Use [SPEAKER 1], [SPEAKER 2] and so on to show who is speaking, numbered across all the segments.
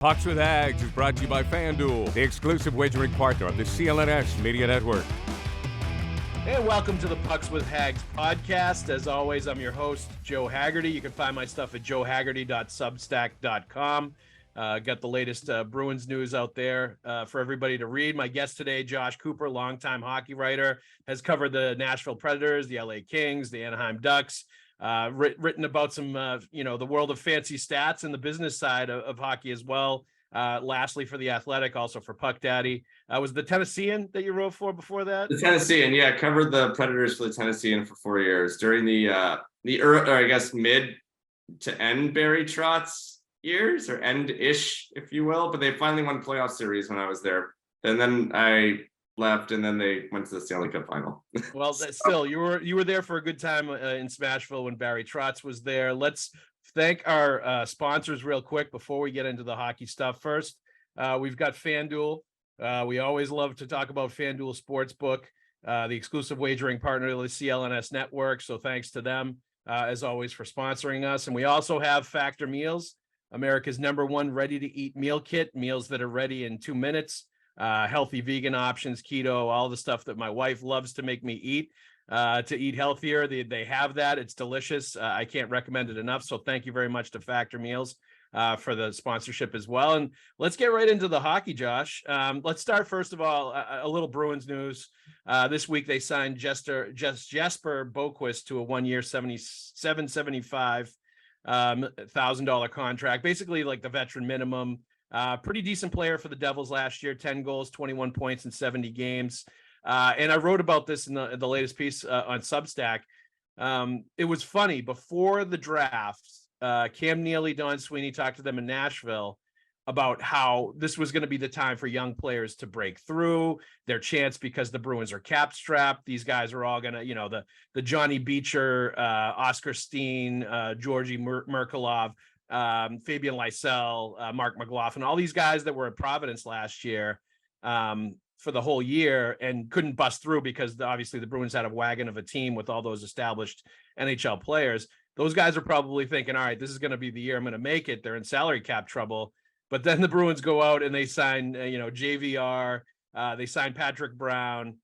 [SPEAKER 1] Pucks with Haggs is brought to you by FanDuel, the exclusive wagering partner of the CLNS Media Network.
[SPEAKER 2] Hey, welcome to the Pucks with Haggs podcast. As always, I'm your host, Joe Haggerty. You can find my stuff at joehaggerty.substack.com. Got the latest Bruins news out there for everybody to read. My guest today, Josh Cooper, longtime hockey writer, has covered the Nashville Predators, the LA Kings, the Anaheim Ducks, written about some, the world of fancy stats and the business side of hockey as well. Lastly, for The Athletic, also for Puck Daddy. Was the Tennessean that you wrote for before that?
[SPEAKER 3] The Tennessean, yeah. Covered the Predators for the Tennessean for 4 years during the mid to end Barry Trotz years, or end-ish, if you will. But they finally won playoff series when I was there. And then I left, and then they went to the Stanley Cup final.
[SPEAKER 2] Well, still, you were there for a good time in Smashville when Barry Trotz was there. Let's thank our sponsors real quick before we get into the hockey stuff. First, we've got FanDuel. We always love to talk about FanDuel Sportsbook, the exclusive wagering partner of the CLNS Network. So thanks to them, as always, for sponsoring us. And we also have Factor Meals, America's #1 ready-to-eat meal kit, meals that are ready in 2 minutes, healthy vegan options, keto, all the stuff that my wife loves to make me eat. To eat healthier. They have that. It's delicious. I can't recommend it enough. So thank you very much to Factor Meals for the sponsorship as well. And let's get right into the hockey, Josh. Let's start, first of all, a little Bruins news. This week, they signed Jesper Boquist to a 1-year $775,000 contract, basically like the veteran minimum. Pretty decent player for the Devils last year, 10 goals, 21 points in 70 games. And I wrote about this in the latest piece on Substack. It was funny. Before the draft, Cam Neely, Don Sweeney talked to them in Nashville about how this was going to be the time for young players to break through their chance, because the Bruins are cap strapped. These guys are all going to, the Johnny Beecher, Oscar Steen, Georgi Merkulov, Fabian Lysell, Mark McLaughlin, all these guys that were at Providence last year, for the whole year and couldn't bust through because obviously the Bruins had a wagon of a team with all those established NHL players. Those guys are probably thinking, all right, this is going to be the year I'm going to make it. They're in salary cap trouble. But then the Bruins go out and they sign, JVR. They signed Patrick Brown.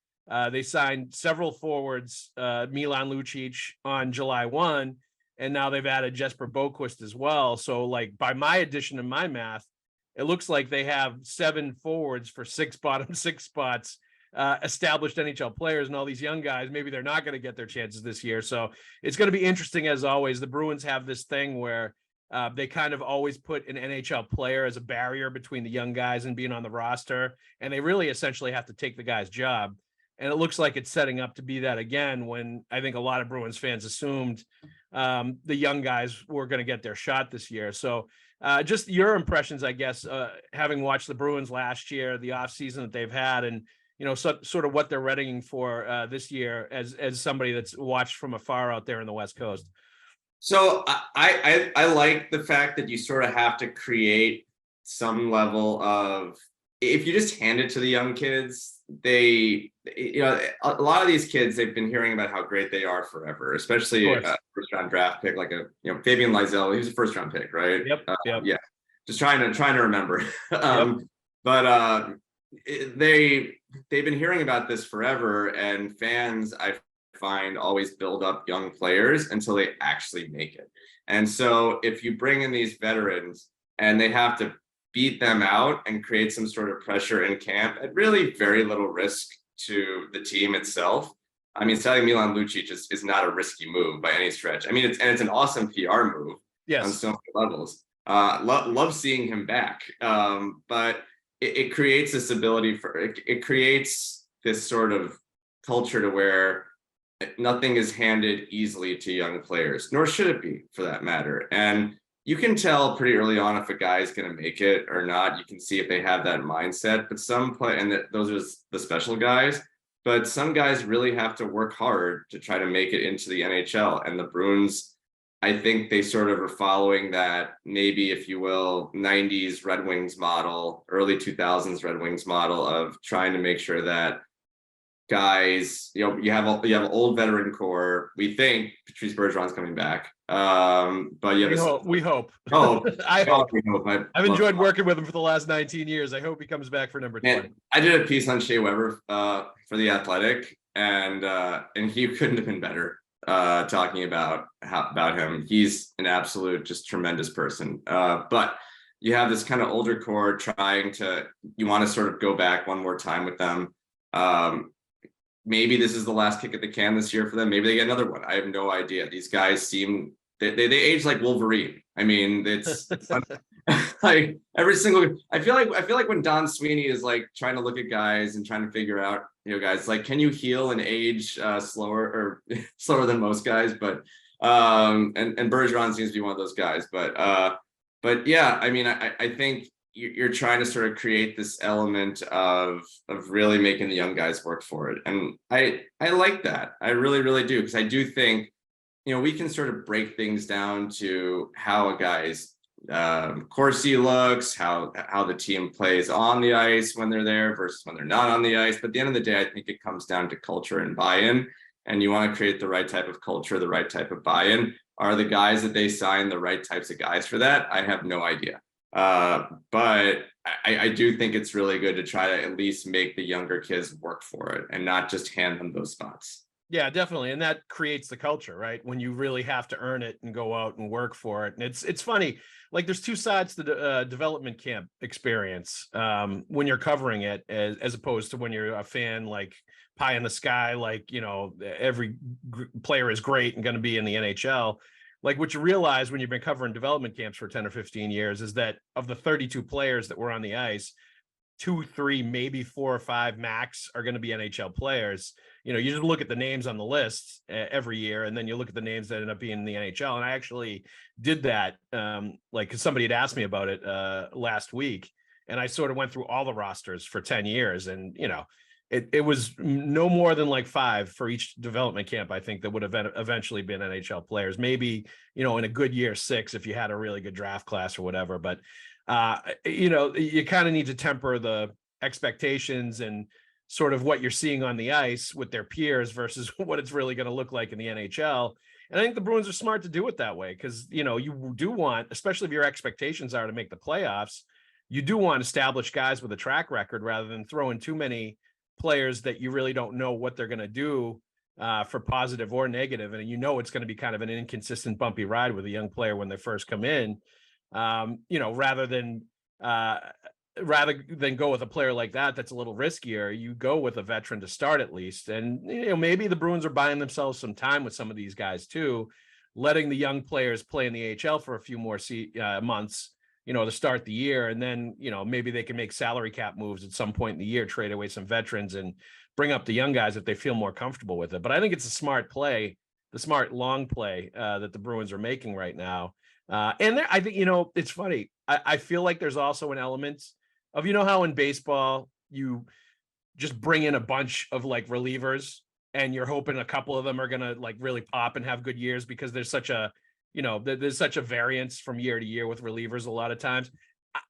[SPEAKER 2] They signed several forwards, Milan Lucic on July 1. And now they've added Jesper Boquist as well. So like by my addition and my math, it looks like they have 7 forwards for 6 bottom 6 spots, established NHL players, and all these young guys. Maybe they're not going to get their chances this year. So it's going to be interesting as always. The Bruins have this thing where they kind of always put an NHL player as a barrier between the young guys and being on the roster. And they really essentially have to take the guy's job. And it looks like it's setting up to be that again, when I think a lot of Bruins fans assumed the young guys were going to get their shot this year. So just your impressions, I guess, having watched the Bruins last year, the offseason that they've had, and, sort of what they're readying for this year as somebody that's watched from afar out there in the West Coast.
[SPEAKER 3] So I like the fact that you sort of have to create some level of, if you just hand it to the young kids, a lot of these kids, they've been hearing about how great they are forever, especially a first round draft pick like Fabian Lysell. He was a first round pick, right?
[SPEAKER 2] Yep.
[SPEAKER 3] Yeah. Just trying to remember. But they've been hearing about this forever, and fans, I find, always build up young players until they actually make it. And so if you bring in these veterans and they have to beat them out and create some sort of pressure in camp at really very little risk to the team itself. I mean, selling Milan Lucic is not a risky move by any stretch. I mean, it's an awesome PR move on so many levels. Love seeing him back. But it creates this ability it creates this sort of culture to where nothing is handed easily to young players, nor should it be, for that matter. And you can tell pretty early on if a guy is going to make it or not. You can see if they have that mindset. But those are the special guys. But some guys really have to work hard to try to make it into the NHL. And the Bruins, I think they sort of are following that, maybe, if you will, 90s Red Wings model, early 2000s Red Wings model of trying to make sure that guys, you have an old veteran core. We think Patrice Bergeron's coming back. But you have
[SPEAKER 2] we hope.
[SPEAKER 3] Oh,
[SPEAKER 2] I hope.
[SPEAKER 3] we hope.
[SPEAKER 2] I've enjoyed working with him for the last 19 years. I hope he comes back for number 20.
[SPEAKER 3] I did a piece on Shea Weber for The Athletic, and he couldn't have been better talking about him. He's an absolute just tremendous person. But you have this kind of older core you want to sort of go back one more time with them. Maybe this is the last kick at the can this year for them. Maybe they get another one. I have no idea. These guys seem they age like Wolverine. I mean, it's like every single. I feel like when Don Sweeney is like trying to look at guys and trying to figure out, guys, like, can you heal and age slower than most guys? But and Bergeron seems to be one of those guys. But yeah, I mean, I think you're trying to sort of create this element of really making the young guys work for it. And I like that. I really, really do. Because I do think, we can sort of break things down to how a guy's Corsi looks, how the team plays on the ice when they're there versus when they're not on the ice. But at the end of the day, I think it comes down to culture and buy-in. And you want to create the right type of culture, the right type of buy-in. Are the guys that they sign the right types of guys for that? I have no idea. But I do think it's really good to try to at least make the younger kids work for it and not just hand them those spots.
[SPEAKER 2] Yeah, definitely. And that creates the culture, right? When you really have to earn it and go out and work for it. And it's funny, like there's two sides to the development camp experience when you're covering it as opposed to when you're a fan, like pie in the sky, like, every player is great and going to be in the NHL. Like what you realize when you've been covering development camps for 10 or 15 years is that of the 32 players that were on the ice, 2, 3, maybe 4 or 5 max are going to be NHL players. You just look at the names on the list every year, and then you look at the names that end up being in the NHL. And I actually did that, because somebody had asked me about it last week, and I sort of went through all the rosters for 10 years, and it was no more than like 5 for each development camp, I think, that would have eventually been NHL players. Maybe, in a good year, 6 if you had a really good draft class or whatever. But, you kind of need to temper the expectations and sort of what you're seeing on the ice with their peers versus what it's really going to look like in the NHL. And I think the Bruins are smart to do it that way because, you do want, especially if your expectations are to make the playoffs, you do want established guys with a track record rather than throwing too many players that you really don't know what they're going to do for positive or negative. And it's going to be kind of an inconsistent, bumpy ride with a young player when they first come in, rather than go with a player like that's a little riskier. You go with a veteran to start at least. And, maybe the Bruins are buying themselves some time with some of these guys too, letting the young players play in the AHL for a few more months, to start the year. And then, maybe they can make salary cap moves at some point in the year, trade away some veterans and bring up the young guys if they feel more comfortable with it. But I think it's a smart play, the smart long play that the Bruins are making right now. And I think, it's funny. I feel like there's also an element of, how in baseball, you just bring in a bunch of like relievers and you're hoping a couple of them are going to like really pop and have good years because there's such a, there's such a variance from year to year with relievers a lot of times.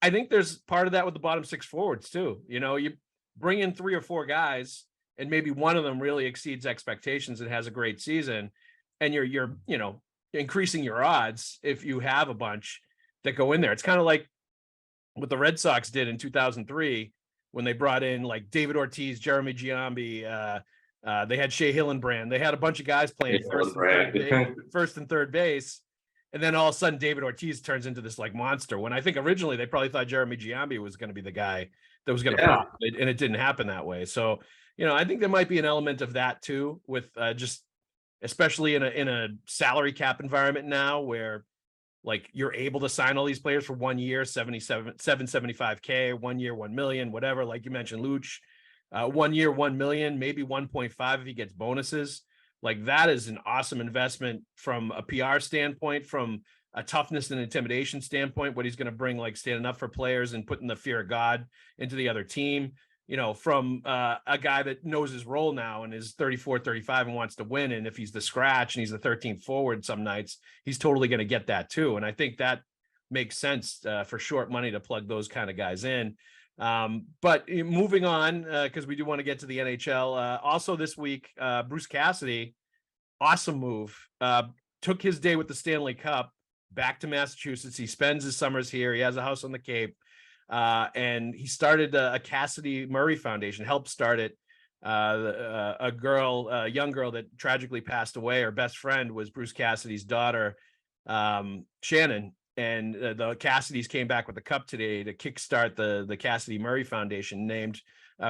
[SPEAKER 2] I think there's part of that with the bottom 6 forwards too. You bring in 3 or 4 guys and maybe one of them really exceeds expectations and has a great season. And you're increasing your odds if you have a bunch that go in there. It's kind of like what the Red Sox did in 2003 when they brought in like David Ortiz, Jeremy Giambi, they had Shea Hillenbrand. They had a bunch of guys playing first and third base. And then all of a sudden, David Ortiz turns into this like monster. When I think originally they probably thought Jeremy Giambi was going to be the guy that was going to pop it, and it didn't happen that way. So, I think there might be an element of that too, with just especially in a salary cap environment now, where like you're able to sign all these players for 1 year, $775K, 1 year, 1 million, whatever. Like you mentioned, Luch, 1 year, 1 million, maybe 1.5 if he gets bonuses. Like that is an awesome investment from a PR standpoint, from a toughness and intimidation standpoint, what he's going to bring, like standing up for players and putting the fear of God into the other team, from a guy that knows his role now and is 34, 35 and wants to win. And if he's the scratch and he's the 13th forward some nights, he's totally going to get that too. And I think that makes sense for short money to plug those kind of guys in. But moving on, because we do want to get to the NHL. Also this week, Bruce Cassidy, awesome move. Took his day with the Stanley Cup back to Massachusetts. He spends his summers here. He has a house on the Cape. And he started a Cassidy Murray Foundation, helped start it. A young girl that tragically passed away. Her best friend was Bruce Cassidy's daughter, Shannon. And the Cassidys came back with the cup today to kickstart the Cassidy Murray Foundation, named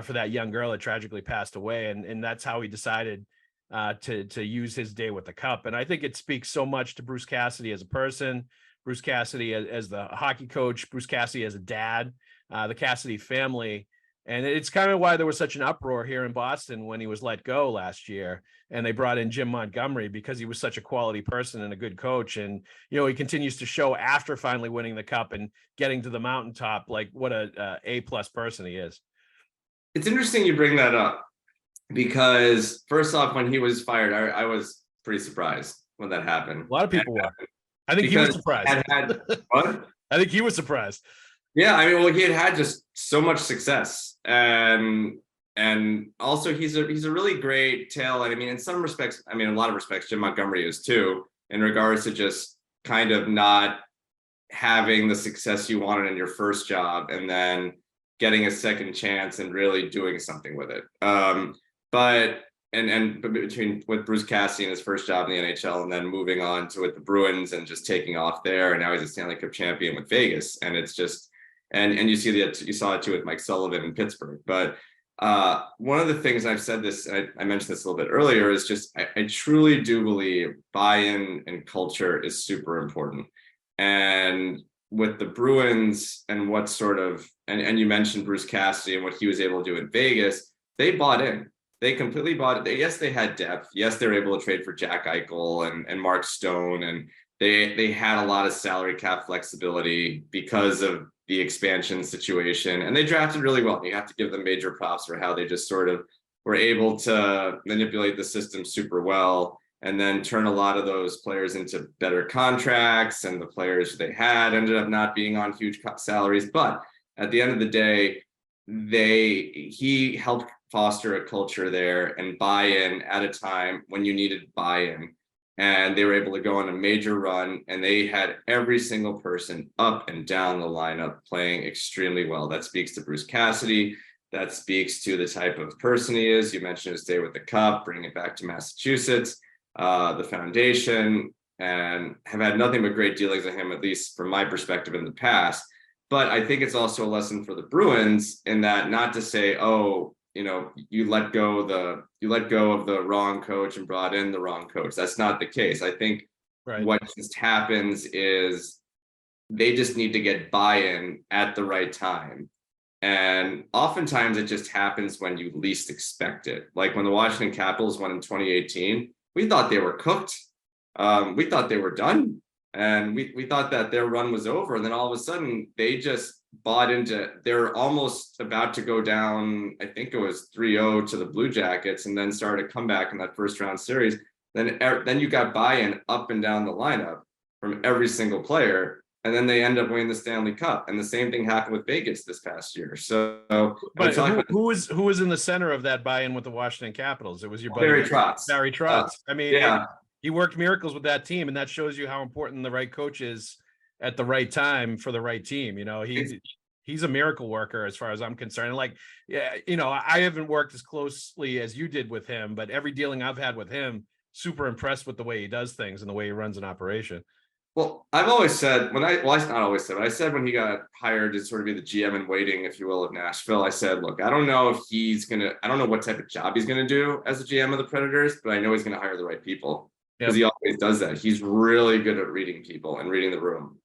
[SPEAKER 2] for that young girl that tragically passed away. And that's how he decided to use his day with the cup. And I think it speaks so much to Bruce Cassidy as a person, Bruce Cassidy as the hockey coach, Bruce Cassidy as a dad, the Cassidy family. And it's kind of why there was such an uproar here in Boston when he was let go last year. And they brought in Jim Montgomery because he was such a quality person and a good coach. And, he continues to show after finally winning the cup and getting to the mountaintop, like what a A-plus person he is.
[SPEAKER 3] It's interesting you bring that up because first off, when he was fired, I was pretty surprised when that happened.
[SPEAKER 2] A lot of people were. I think he was surprised.
[SPEAKER 3] What?
[SPEAKER 2] I think he was surprised.
[SPEAKER 3] Yeah, I mean, well, he had just so much success, and also he's a really great tale. And I mean, in some respects, I mean, in a lot of respects, Jim Montgomery is too, in regards to just kind of not having the success you wanted in your first job, and then getting a second chance and really doing something with it. But between with Bruce Cassidy and his first job in the NHL, and then moving on to with the Bruins and just taking off there, and now he's a Stanley Cup champion with Vegas, and it's just. And you saw it too with Mike Sullivan in Pittsburgh. But one of the things I've said this, I mentioned this a little bit earlier, is just I truly do believe buy-in and culture is super important. And with the Bruins and what sort of, and you mentioned Bruce Cassidy and what he was able to do in Vegas, they bought in. They completely bought it. Yes, they had depth. Yes, they were able to trade for Jack Eichel and Mark Stone, and they had a lot of salary cap flexibility because of the expansion situation, and they drafted really well. You have to give them major props for how they just sort of were able to manipulate the system super well, and then turn a lot of those players into better contracts. And the players they had ended up not being on huge salaries, but at the end of the day, he helped foster a culture there and buy-in at a time when you needed buy-in. And they were able to go on a major run, and they had every single person up and down the lineup playing extremely well. That speaks to Bruce Cassidy. That speaks to the type of person he is. You mentioned his day with the cup, bringing it back to Massachusetts, the foundation, and have had nothing but great dealings with him, at least from my perspective in the past. But I think it's also a lesson for the Bruins in that, not to say, oh, you let go of the wrong coach and brought in the wrong coach. That's not the case. I think What just happens is they just need to get buy-in at the right time. And oftentimes it just happens when you least expect it. Like when the Washington Capitals won in 2018, we thought they were cooked. We thought they were done. And we thought that their run was over. And then all of a sudden they just bought into, they're almost about to go down, I think it was 3-0 to the Blue Jackets, and then started a comeback in that first round series. Then you got buy-in up and down the lineup from every single player, and then they end up winning the Stanley Cup. And the same thing happened with Vegas this past year. So,
[SPEAKER 2] but who was in the center of that buy-in with the Washington Capitals? It was your buddy
[SPEAKER 3] Barry Trotz.
[SPEAKER 2] Barry Trotz. I mean,
[SPEAKER 3] yeah,
[SPEAKER 2] he worked miracles with that team, and that shows you how important the right coach is at the right time for the right team. He's a miracle worker as far as I'm concerned. And I haven't worked as closely as you did with him, but every dealing I've had with him, super impressed with the way he does things and the way he runs an operation.
[SPEAKER 3] Well, I've always said I said when he got hired to sort of be the GM in waiting, if you will, of Nashville, I said, look, I don't know what type of job he's going to do as a GM of the Predators, but I know he's going to hire the right people, because he always does that. He's really good at reading people and reading the room.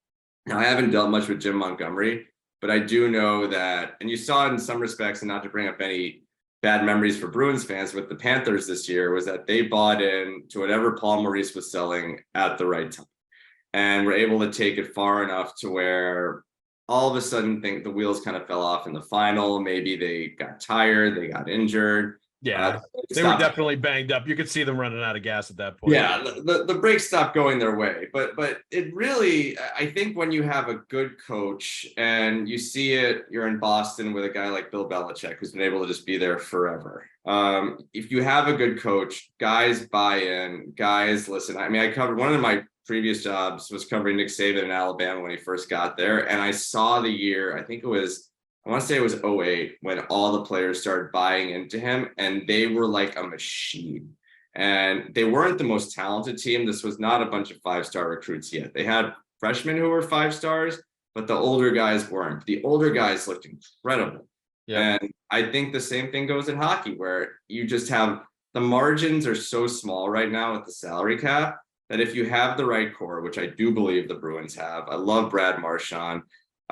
[SPEAKER 3] Now, I haven't dealt much with Jim Montgomery, but I do know that, and you saw it in some respects, and not to bring up any bad memories for Bruins fans with the Panthers this year, was that they bought in to whatever Paul Maurice was selling at the right time, and were able to take it far enough to where all of a sudden the wheels kind of fell off in the final. Maybe they got tired, they got injured,
[SPEAKER 2] Yeah, they were definitely banged up. You could see them running out of gas at that point.
[SPEAKER 3] Yeah, the brakes stopped going their way. But it really, I think when you have a good coach and you see it, you're in Boston with a guy like Bill Belichick, who's been able to just be there forever. If you have a good coach, guys buy in, guys listen. I mean, I covered one of my previous jobs was covering Nick Saban in Alabama when he first got there. And I saw the year, I want to say it was 2008 when all the players started buying into him, and they were like a machine. And they weren't the most talented team. This was not a bunch of 5-star recruits yet. They had freshmen who were 5 stars, but the older guys weren't. The older guys looked incredible. Yeah. And I think the same thing goes in hockey, where you just have the margins are so small right now with the salary cap that if you have the right core, which I do believe the Bruins have, I love Brad Marchand.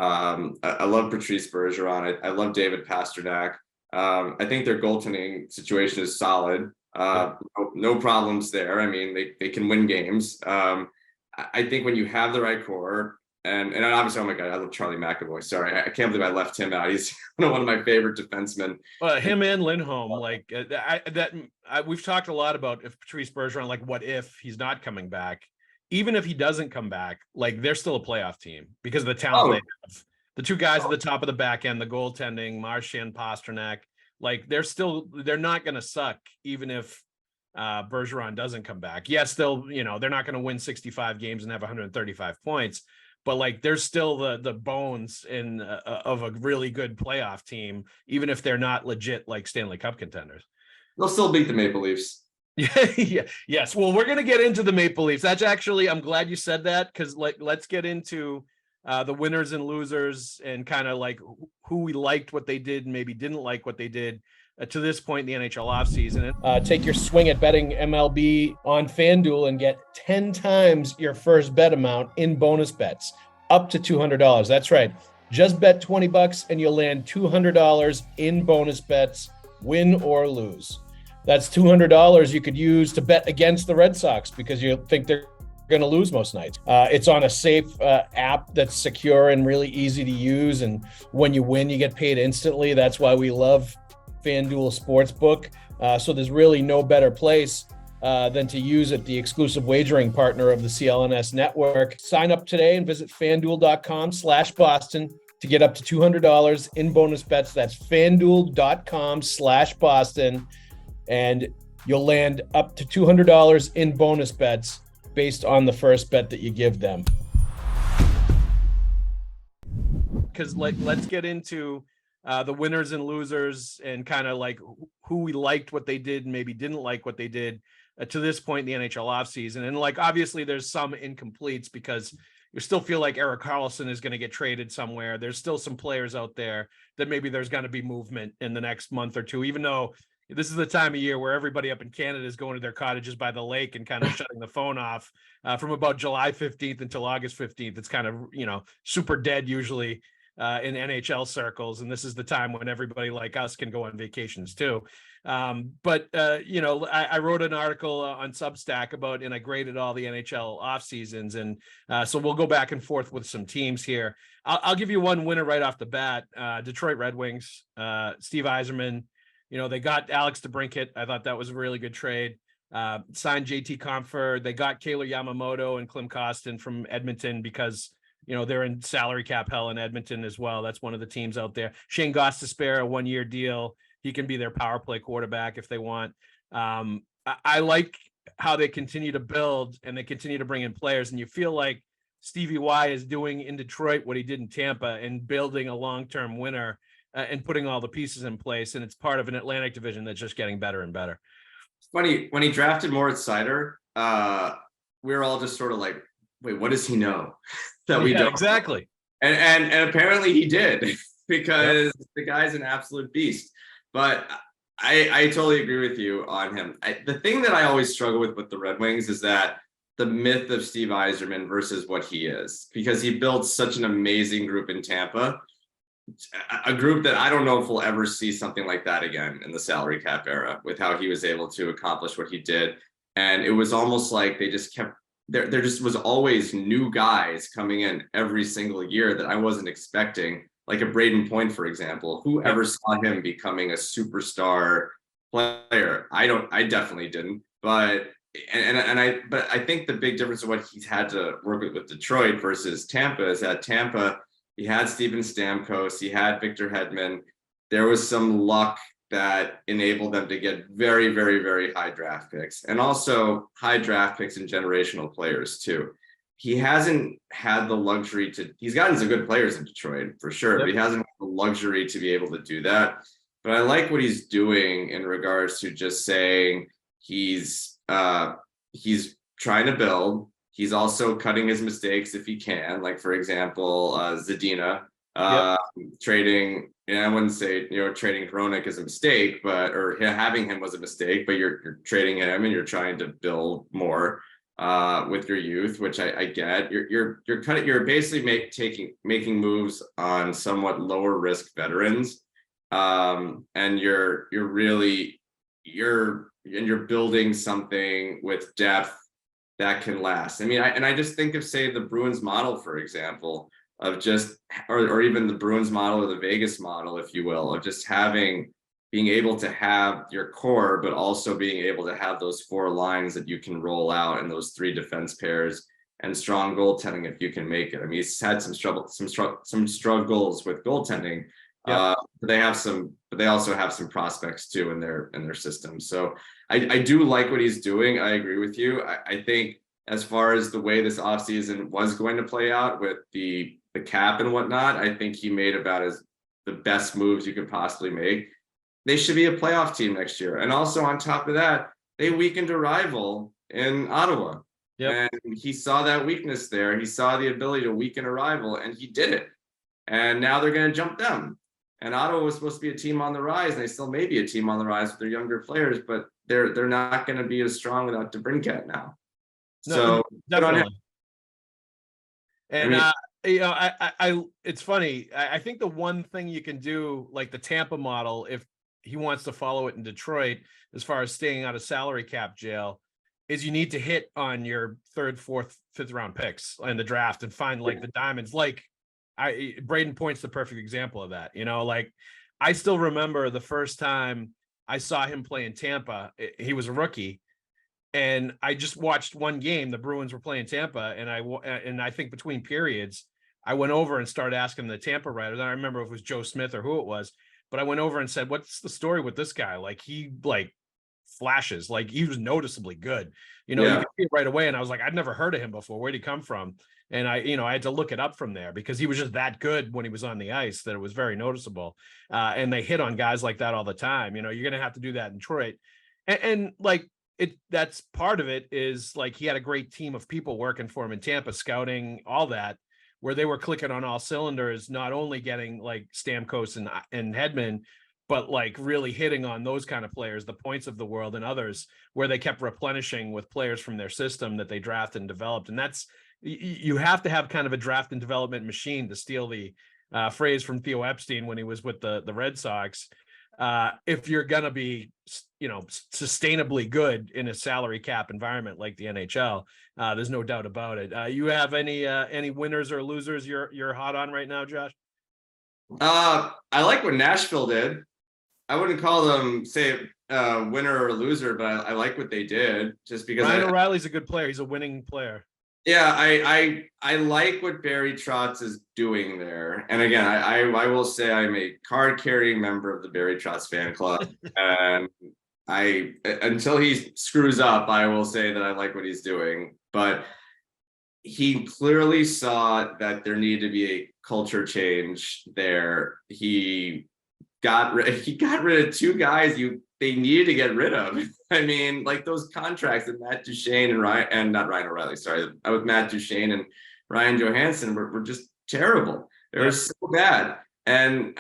[SPEAKER 3] I love Patrice Bergeron. I love David Pastrnak. I think their goaltending situation is solid. No problems there. I mean, they can win games. I think when you have the right core, and obviously, oh my God, I love Charlie McAvoy. Sorry, I can't believe I left him out. He's one of my favorite defensemen.
[SPEAKER 2] Him and Lindholm, we've talked a lot about if Patrice Bergeron, like what if he's not coming back. Even if he doesn't come back, like they're still a playoff team because of the talent they have. The two guys at the top of the back end, the goaltending, Marchand, Pastrnak, like they're not going to suck even if Bergeron doesn't come back. Yes, they're not going to win 65 games and have 135 points, but like there's still the bones of a really good playoff team, even if they're not legit like Stanley Cup contenders.
[SPEAKER 3] They'll still beat the Maple Leafs.
[SPEAKER 2] Yeah. Yes. Well, we're going to get into the Maple Leafs. That's actually, I'm glad you said that, because let's get into the winners and losers and kind of like who we liked what they did and maybe didn't like what they did to this point in the NHL offseason. Take your swing at betting MLB on FanDuel and get 10 times your first bet amount in bonus bets, up to $200. That's right. Just bet $20 and you'll land $200 in bonus bets, win or lose. That's $200 you could use to bet against the Red Sox because you think they're going to lose most nights. It's on a safe app that's secure and really easy to use. And when you win, you get paid instantly. That's why we love FanDuel Sportsbook. So there's really no better place than to use it, the exclusive wagering partner of the CLNS network. Sign up today and visit FanDuel.com/Boston to get up to $200 in bonus bets. That's FanDuel.com/Boston. And you'll land up to $200 in bonus bets based on the first bet that you give them. Because let's get into the winners and losers and kind of like who we liked what they did and maybe didn't like what they did to this point in the NHL offseason. And like, obviously there's some incompletes because you still feel like Erik Karlsson is going to get traded somewhere. There's still some players out there that maybe there's going to be movement in the next month or two, even though this is the time of year where everybody up in Canada is going to their cottages by the lake and kind of shutting the phone off from about July 15th until August 15th. It's kind of, super dead usually in NHL circles. And this is the time when everybody like us can go on vacations too. I wrote an article on Substack about, and I graded all the NHL off seasons. And so we'll go back and forth with some teams here. I'll give you one winner right off the bat. Detroit Red Wings, Steve Yzerman. They got Alex DeBrincat. I thought that was a really good trade. Signed JT Compher. They got Kaylor Yamamoto and Klim Kostin from Edmonton because, they're in salary cap hell in Edmonton as well. That's one of the teams out there. Shane Gostisbehere, a 1-year deal. He can be their power play quarterback if they want. I like how they continue to build and they continue to bring in players. And you feel like Stevie Y is doing in Detroit what he did in Tampa and building a long-term winner and putting all the pieces in place. And it's part of an Atlantic division that's just getting better and better.
[SPEAKER 3] It's funny, when he drafted Moritz Seider, we were all just sort of like, wait, what does he know that we don't?
[SPEAKER 2] Exactly.
[SPEAKER 3] And apparently he did because the guy's an absolute beast. But I totally agree with you on him. The thing that I always struggle with the Red Wings is that the myth of Steve Yzerman versus what he is, because he built such an amazing group in Tampa. A group that I don't know if we'll ever see something like that again in the salary cap era with how he was able to accomplish what he did. And it was almost like they just kept, there just was always new guys coming in every single year that I wasn't expecting, like a Braden Point, for example. Who ever saw him becoming a superstar player. I definitely didn't, but I think the big difference of what he's had to work with Detroit versus Tampa is that Tampa, he had Steven Stamkos, he had Victor Hedman. There was some luck that enabled them to get very, very, very high draft picks, and also high draft picks and generational players too. He hasn't had the luxury to, he's gotten some good players in Detroit for sure, but he hasn't had the luxury to be able to do that. But I like what he's doing in regards to just saying he's trying to build. He's also cutting his mistakes if he can. Like, for example, Zadina trading. I wouldn't say trading Hronek is a mistake, or having him was a mistake. But you're trading him and you're trying to build more with your youth, which I get. You're basically making moves on somewhat lower risk veterans, and you're building something with depth that can last. I mean, I just think of, say, the Bruins model, for example, of just, or even the Bruins model or the Vegas model, if you will, of just being able to have your core, but also being able to have those 4 lines that you can roll out and those 3 defense pairs and strong goaltending if you can make it. I mean, he's had some struggles with goaltending. But they also have some prospects too in their system. So I do like what he's doing. I agree with you. I think as far as the way this offseason was going to play out with the cap and whatnot, I think he made about as the best moves you could possibly make. They should be a playoff team next year. And also on top of that, they weakened a rival in Ottawa. And he saw that weakness there. He saw the ability to weaken a rival, and he did it. And now they're going to jump them. And Ottawa was supposed to be a team on the rise, and they still may be a team on the rise with their younger players, but they're not going to be as strong without DeBrincat now.
[SPEAKER 2] No,
[SPEAKER 3] so
[SPEAKER 2] definitely. And it's funny. I think the one thing you can do, like the Tampa model, if he wants to follow it in Detroit, as far as staying out of salary cap jail, is you need to hit on your 3rd, 4th, 5th round picks in the draft and find like the diamonds. Like Braden Point's the perfect example of that. Like I still remember the first time I saw him play in Tampa. He was a rookie, and I just watched one game. The Bruins were playing Tampa, and I think between periods, I went over and started asking the Tampa writers. I don't remember if it was Joe Smith or who it was, but I went over and said, "What's the story with this guy? Like he flashes, like he was noticeably good. You could see it right away." And I was like, I'd never heard of him before. Where'd he come from? And I had to look it up from there because he was just that good when he was on the ice that it was very noticeable. And they hit on guys like that all the time. You're going to have to do that in Detroit. And like that's part of it is like he had a great team of people working for him in Tampa, scouting, all that, where they were clicking on all cylinders, not only getting like Stamkos and Hedman, but like really hitting on those kind of players, the Points of the world and others, where they kept replenishing with players from their system that they drafted and developed. And that's, you have to have kind of a draft and development machine, to steal the phrase from Theo Epstein when he was with the Red Sox. If you're going to be, sustainably good in a salary cap environment like the NHL, there's no doubt about it. You have any winners or losers you're hot on right now, Josh?
[SPEAKER 3] I like what Nashville did. I wouldn't call them, say, winner or loser, but I like what they did just because
[SPEAKER 2] Ryan O'Reilly's a good player. He's a winning player.
[SPEAKER 3] Yeah, I like what Barry Trotz is doing there. And again, I will say I'm a card-carrying member of the Barry Trotz fan club. And until he screws up, I will say that I like what he's doing. But he clearly saw that there needed to be a culture change there. He got rid of 2 guys they needed to get rid of. I mean, like those contracts that Matt Duchene with Matt Duchene and Ryan Johansson were just terrible. They were so bad. And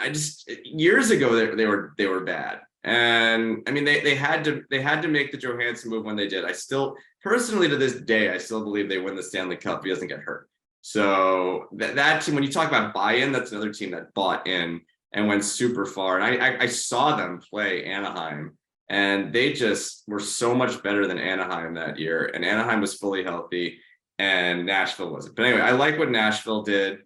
[SPEAKER 3] years ago they were bad. And I mean, they had to make the Johansson move when they did. I still, personally to this day, I still believe they win the Stanley Cup if he doesn't get hurt. So that team, when you talk about buy-in, that's another team that bought in and went super far. And I saw them play Anaheim, and they just were so much better than Anaheim that year. And Anaheim was fully healthy, and Nashville wasn't. But anyway, I like what Nashville did.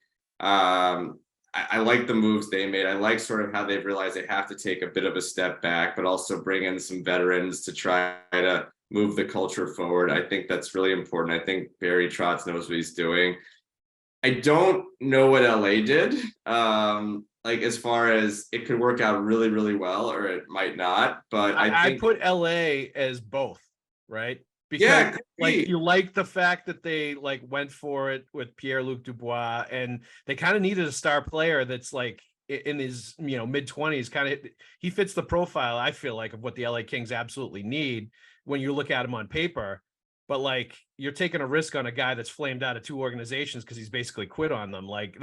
[SPEAKER 3] I like the moves they made. I like sort of how they've realized they have to take a bit of a step back, but also bring in some veterans to try to move the culture forward. I think that's really important. I think Barry Trotz knows what he's doing. I don't know what LA did. Like as far as it could work out really, really well, or it might not. But I think
[SPEAKER 2] I put LA as both, right? Because
[SPEAKER 3] yeah,
[SPEAKER 2] like you like the fact that they like went for it with Pierre-Luc Dubois, and they kind of needed a star player that's like in his mid-20s. Kind of, he fits the profile, I feel like, of what the LA Kings absolutely need when you look at him on paper. But like you're taking a risk on a guy that's flamed out of 2 organizations because he's basically quit on them. Like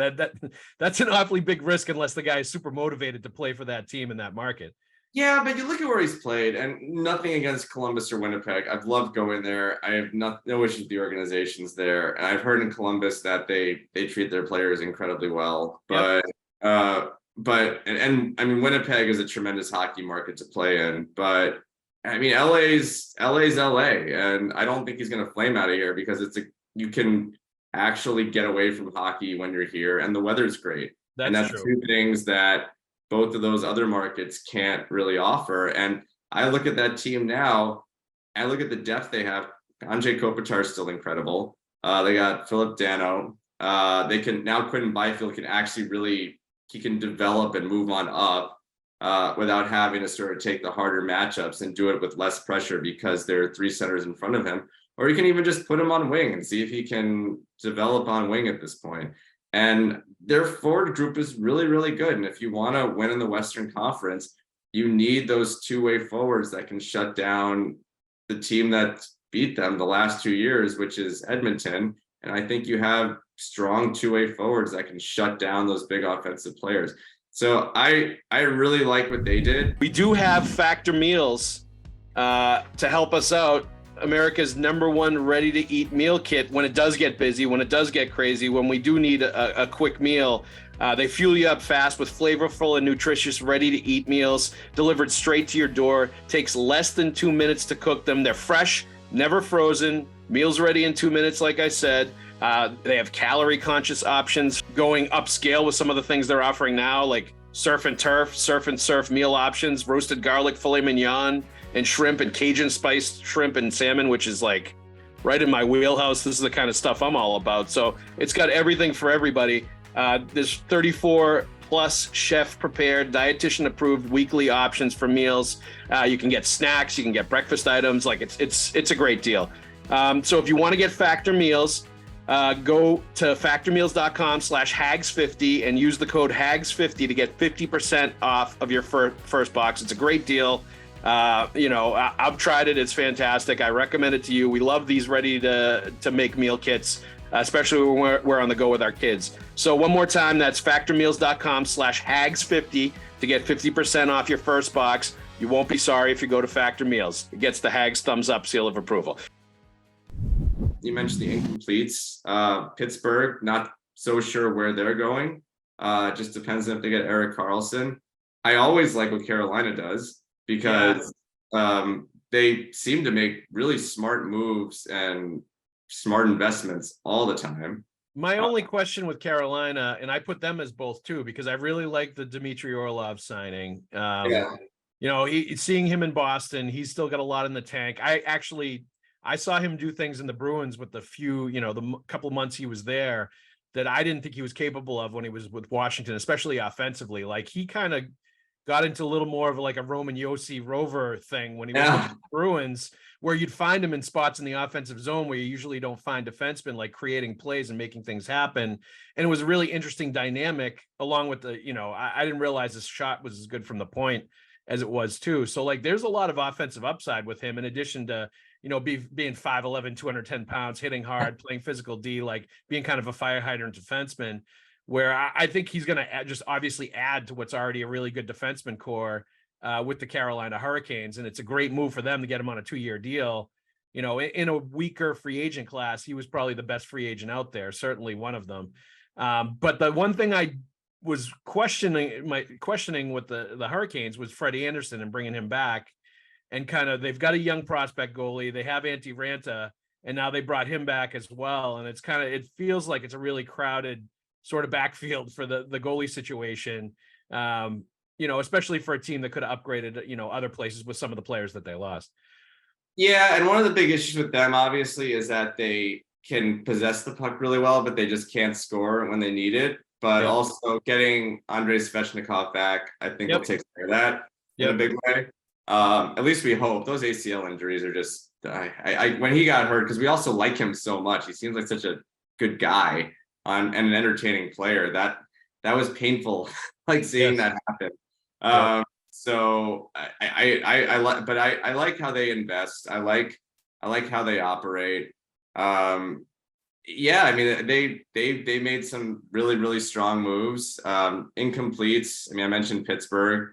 [SPEAKER 2] that's an awfully big risk unless the guy is super motivated to play for that team in that market.
[SPEAKER 3] Yeah, but you look at where he's played, and nothing against Columbus or Winnipeg. I've loved going there. I have no issues with the organizations there, and I've heard in Columbus that they treat their players incredibly well. But and I mean Winnipeg is a tremendous hockey market to play in, but I mean LA's LA, and I don't think he's going to flame out of here because you can actually get away from hockey when you're here, and the weather's great. That's true. 2 things that both of those other markets can't really offer. And I look at that team now, I look at the depth they have. Andrei Kopitar is still incredible. They got Philip Dano. They can now, Quentin Byfield can actually he can develop and move on up without having to sort of take the harder matchups and do it with less pressure because there are 3 centers in front of him. Or you can even just put him on wing and see if he can develop on wing at this point. And their forward group is really, really good. And if you want to win in the Western Conference, you need those 2-way forwards that can shut down the team that beat them the last 2 years, which is Edmonton. And I think you have strong 2-way forwards that can shut down those big offensive players. So I really like what they did.
[SPEAKER 2] We do have Factor Meals to help us out. America's #1 ready-to-eat meal kit when it does get busy, when it does get crazy, when we do need a quick meal. They fuel you up fast with flavorful and nutritious ready-to-eat meals delivered straight to your door. Takes less than 2 minutes to cook them. They're fresh, never frozen, meals ready in 2 minutes, like I said. They have calorie-conscious options, going upscale with some of the things they're offering now, like surf and surf meal options, roasted garlic filet mignon, and shrimp and Cajun spiced shrimp and salmon, which is like right in my wheelhouse. This is the kind of stuff I'm all about. So it's got everything for everybody. There's 34 plus chef prepared, dietitian approved weekly options for meals. You can get snacks, you can get breakfast items. Like it's a great deal. So if you want to get Factor Meals, go to factormeals.com/Haggs50 and use the code Haggs50 to get 50% off of your first box. It's a great deal. I've tried it. It's fantastic. I recommend it to you. We love these ready to make meal kits, especially when we're on the go with our kids. So one more time, that's factormeals.com/Haggs50 to get 50% off your first box. You won't be sorry if you go to Factor Meals. It gets the Haggs thumbs up seal of approval.
[SPEAKER 3] You mentioned the incompletes. Pittsburgh, not so sure where they're going. Just depends if they get Erik Karlsson. I always like what Carolina does, because they seem to make really smart moves and smart investments all the time.
[SPEAKER 2] My only question with Carolina, and I put them as both too, because I really like the Dmitry Orlov signing. Seeing him in Boston, he's still got a lot in the tank. I saw him do things in the Bruins with the couple of months he was there that I didn't think he was capable of when he was with Washington, especially offensively. Like he kind of got into a little more of like a Roman Josi Rover thing when he was with the Bruins, where you'd find him in spots in the offensive zone where you usually don't find defensemen, like creating plays and making things happen. And it was a really interesting dynamic, along with the, I didn't realize his shot was as good from the point as it was too. So like there's a lot of offensive upside with him, in addition to, being 5'11", 210 pounds, hitting hard, playing physical D, like being kind of a fire hydrant defenseman, where I think he's going to just obviously add to what's already a really good defenseman core with the Carolina Hurricanes. And it's a great move for them to get him on a 2-year deal. In a weaker free agent class, he was probably the best free agent out there, certainly one of them. But the one thing I was questioning with the Hurricanes was Freddie Anderson and bringing him back. And kind of, they've got a young prospect goalie. They have Antti Ranta, and now they brought him back as well. And it's kind of, it feels like it's a really crowded sort of backfield for the goalie situation. Especially for a team that could have upgraded, other places with some of the players that they lost.
[SPEAKER 3] Yeah, and one of the big issues with them, obviously, is that they can possess the puck really well, but they just can't score when they need it. But also getting Andrei Svechnikov back, I think will take care of that in a big way. At least we hope. Those ACL injuries are just, when he got hurt, because we also like him so much. He seems like such a good guy and an entertaining player. That was painful, like seeing that happen. So I like, but I like how they invest. I like how they operate. I mean, they made some really, really strong moves. Incompletes. I mean, I mentioned Pittsburgh.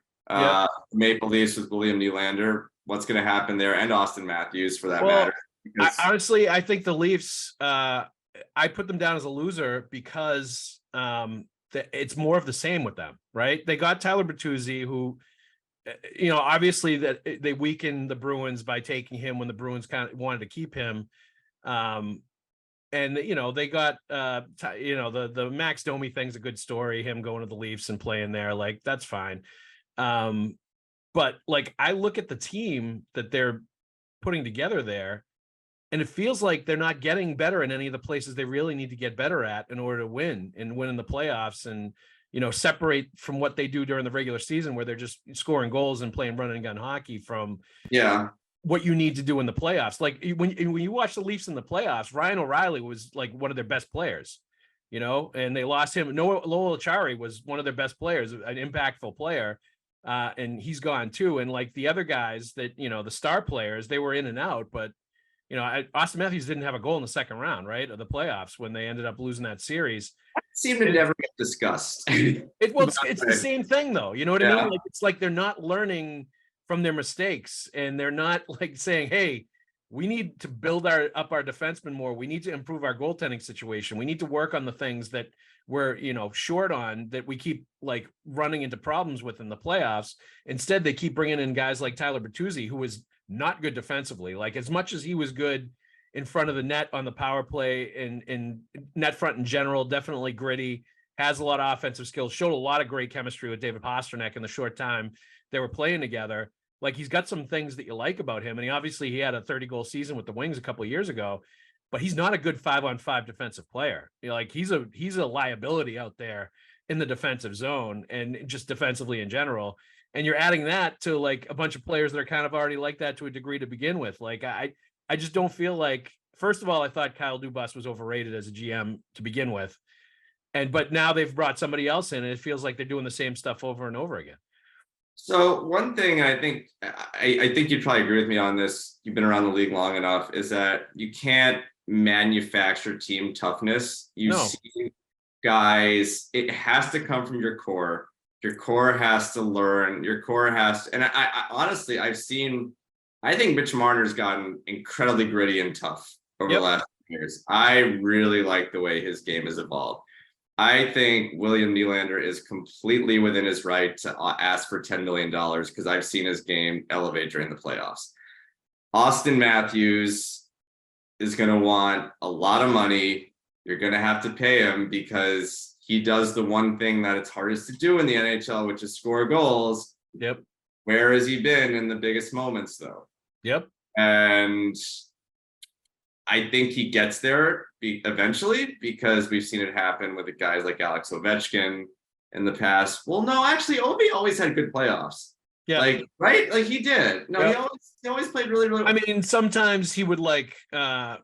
[SPEAKER 3] Maple Leafs with William Nylander. What's going to happen there? And Auston Matthews, for that matter.
[SPEAKER 2] Honestly, I think the Leafs. I put them down as a loser because it's more of the same with them, right? They got Tyler Bertuzzi, who, obviously that they weakened the Bruins by taking him when the Bruins kind of wanted to keep him. And they got the Max Domi thing's a good story, him going to the Leafs and playing there, like that's fine. But like I look at the team that they're putting together there, and it feels like they're not getting better in any of the places they really need to get better at in order to win in the playoffs and separate from what they do during the regular season, where they're just scoring goals and playing run and gun hockey, from what you need to do in the playoffs. Like when you watch the Leafs in the playoffs, Ryan O'Reilly was like one of their best players, and they lost him. Noah Lochari was one of their best players, an impactful player. And he's gone too. And like the other guys that, the star players, they were in and out, but Auston Matthews didn't have a goal in the second round, right, of the playoffs when they ended up losing that series.
[SPEAKER 3] Seemed to never get discussed.
[SPEAKER 2] It's the same thing, though. You know what I mean? Like it's like they're not learning from their mistakes, and they're not like saying, "Hey, we need to build up our defensemen more. We need to improve our goaltending situation. We need to work on the things that we're short on, that we keep like running into problems with in the playoffs." Instead, they keep bringing in guys like Tyler Bertuzzi, who was not good defensively. Like as much as he was good in front of the net on the power play and net front in general, definitely gritty, has a lot of offensive skills, showed a lot of great chemistry with David Pastrnak in the short time they were playing together. Like he's got some things that you like about him. And he had a 30-goal season with the Wings a couple of years ago, but he's not a good 5-on-5 defensive player. Like he's a liability out there in the defensive zone and just defensively in general. And you're adding that to like a bunch of players that are kind of already like that to a degree to begin with. Like I just don't feel like, first of all, I thought Kyle Dubas was overrated as a GM to begin with. But now they've brought somebody else in, and it feels like they're doing the same stuff over and over again.
[SPEAKER 3] So one thing I think you'd probably agree with me on this, you've been around the league long enough, is that you can't manufacture team toughness. You see guys, it has to come from your core. Your core has to learn. Your core has to, and I honestly, I think Mitch Marner's gotten incredibly gritty and tough over the last years. I really like the way his game has evolved. I think William Nylander is completely within his right to ask for $10 million because I've seen his game elevate during the playoffs. Auston Matthews is going to want a lot of money. You're going to have to pay him because he does the one thing that it's hardest to do in the NHL, which is score goals.
[SPEAKER 2] Yep.
[SPEAKER 3] Where has he been in the biggest moments, though?
[SPEAKER 2] Yep.
[SPEAKER 3] And I think he gets there eventually because we've seen it happen with the guys like Alex Ovechkin in the past. Well, no, actually, Ovi always had good playoffs. Yeah. Like, right? Like he did. No, he always played really, really well.
[SPEAKER 2] I mean, sometimes he would like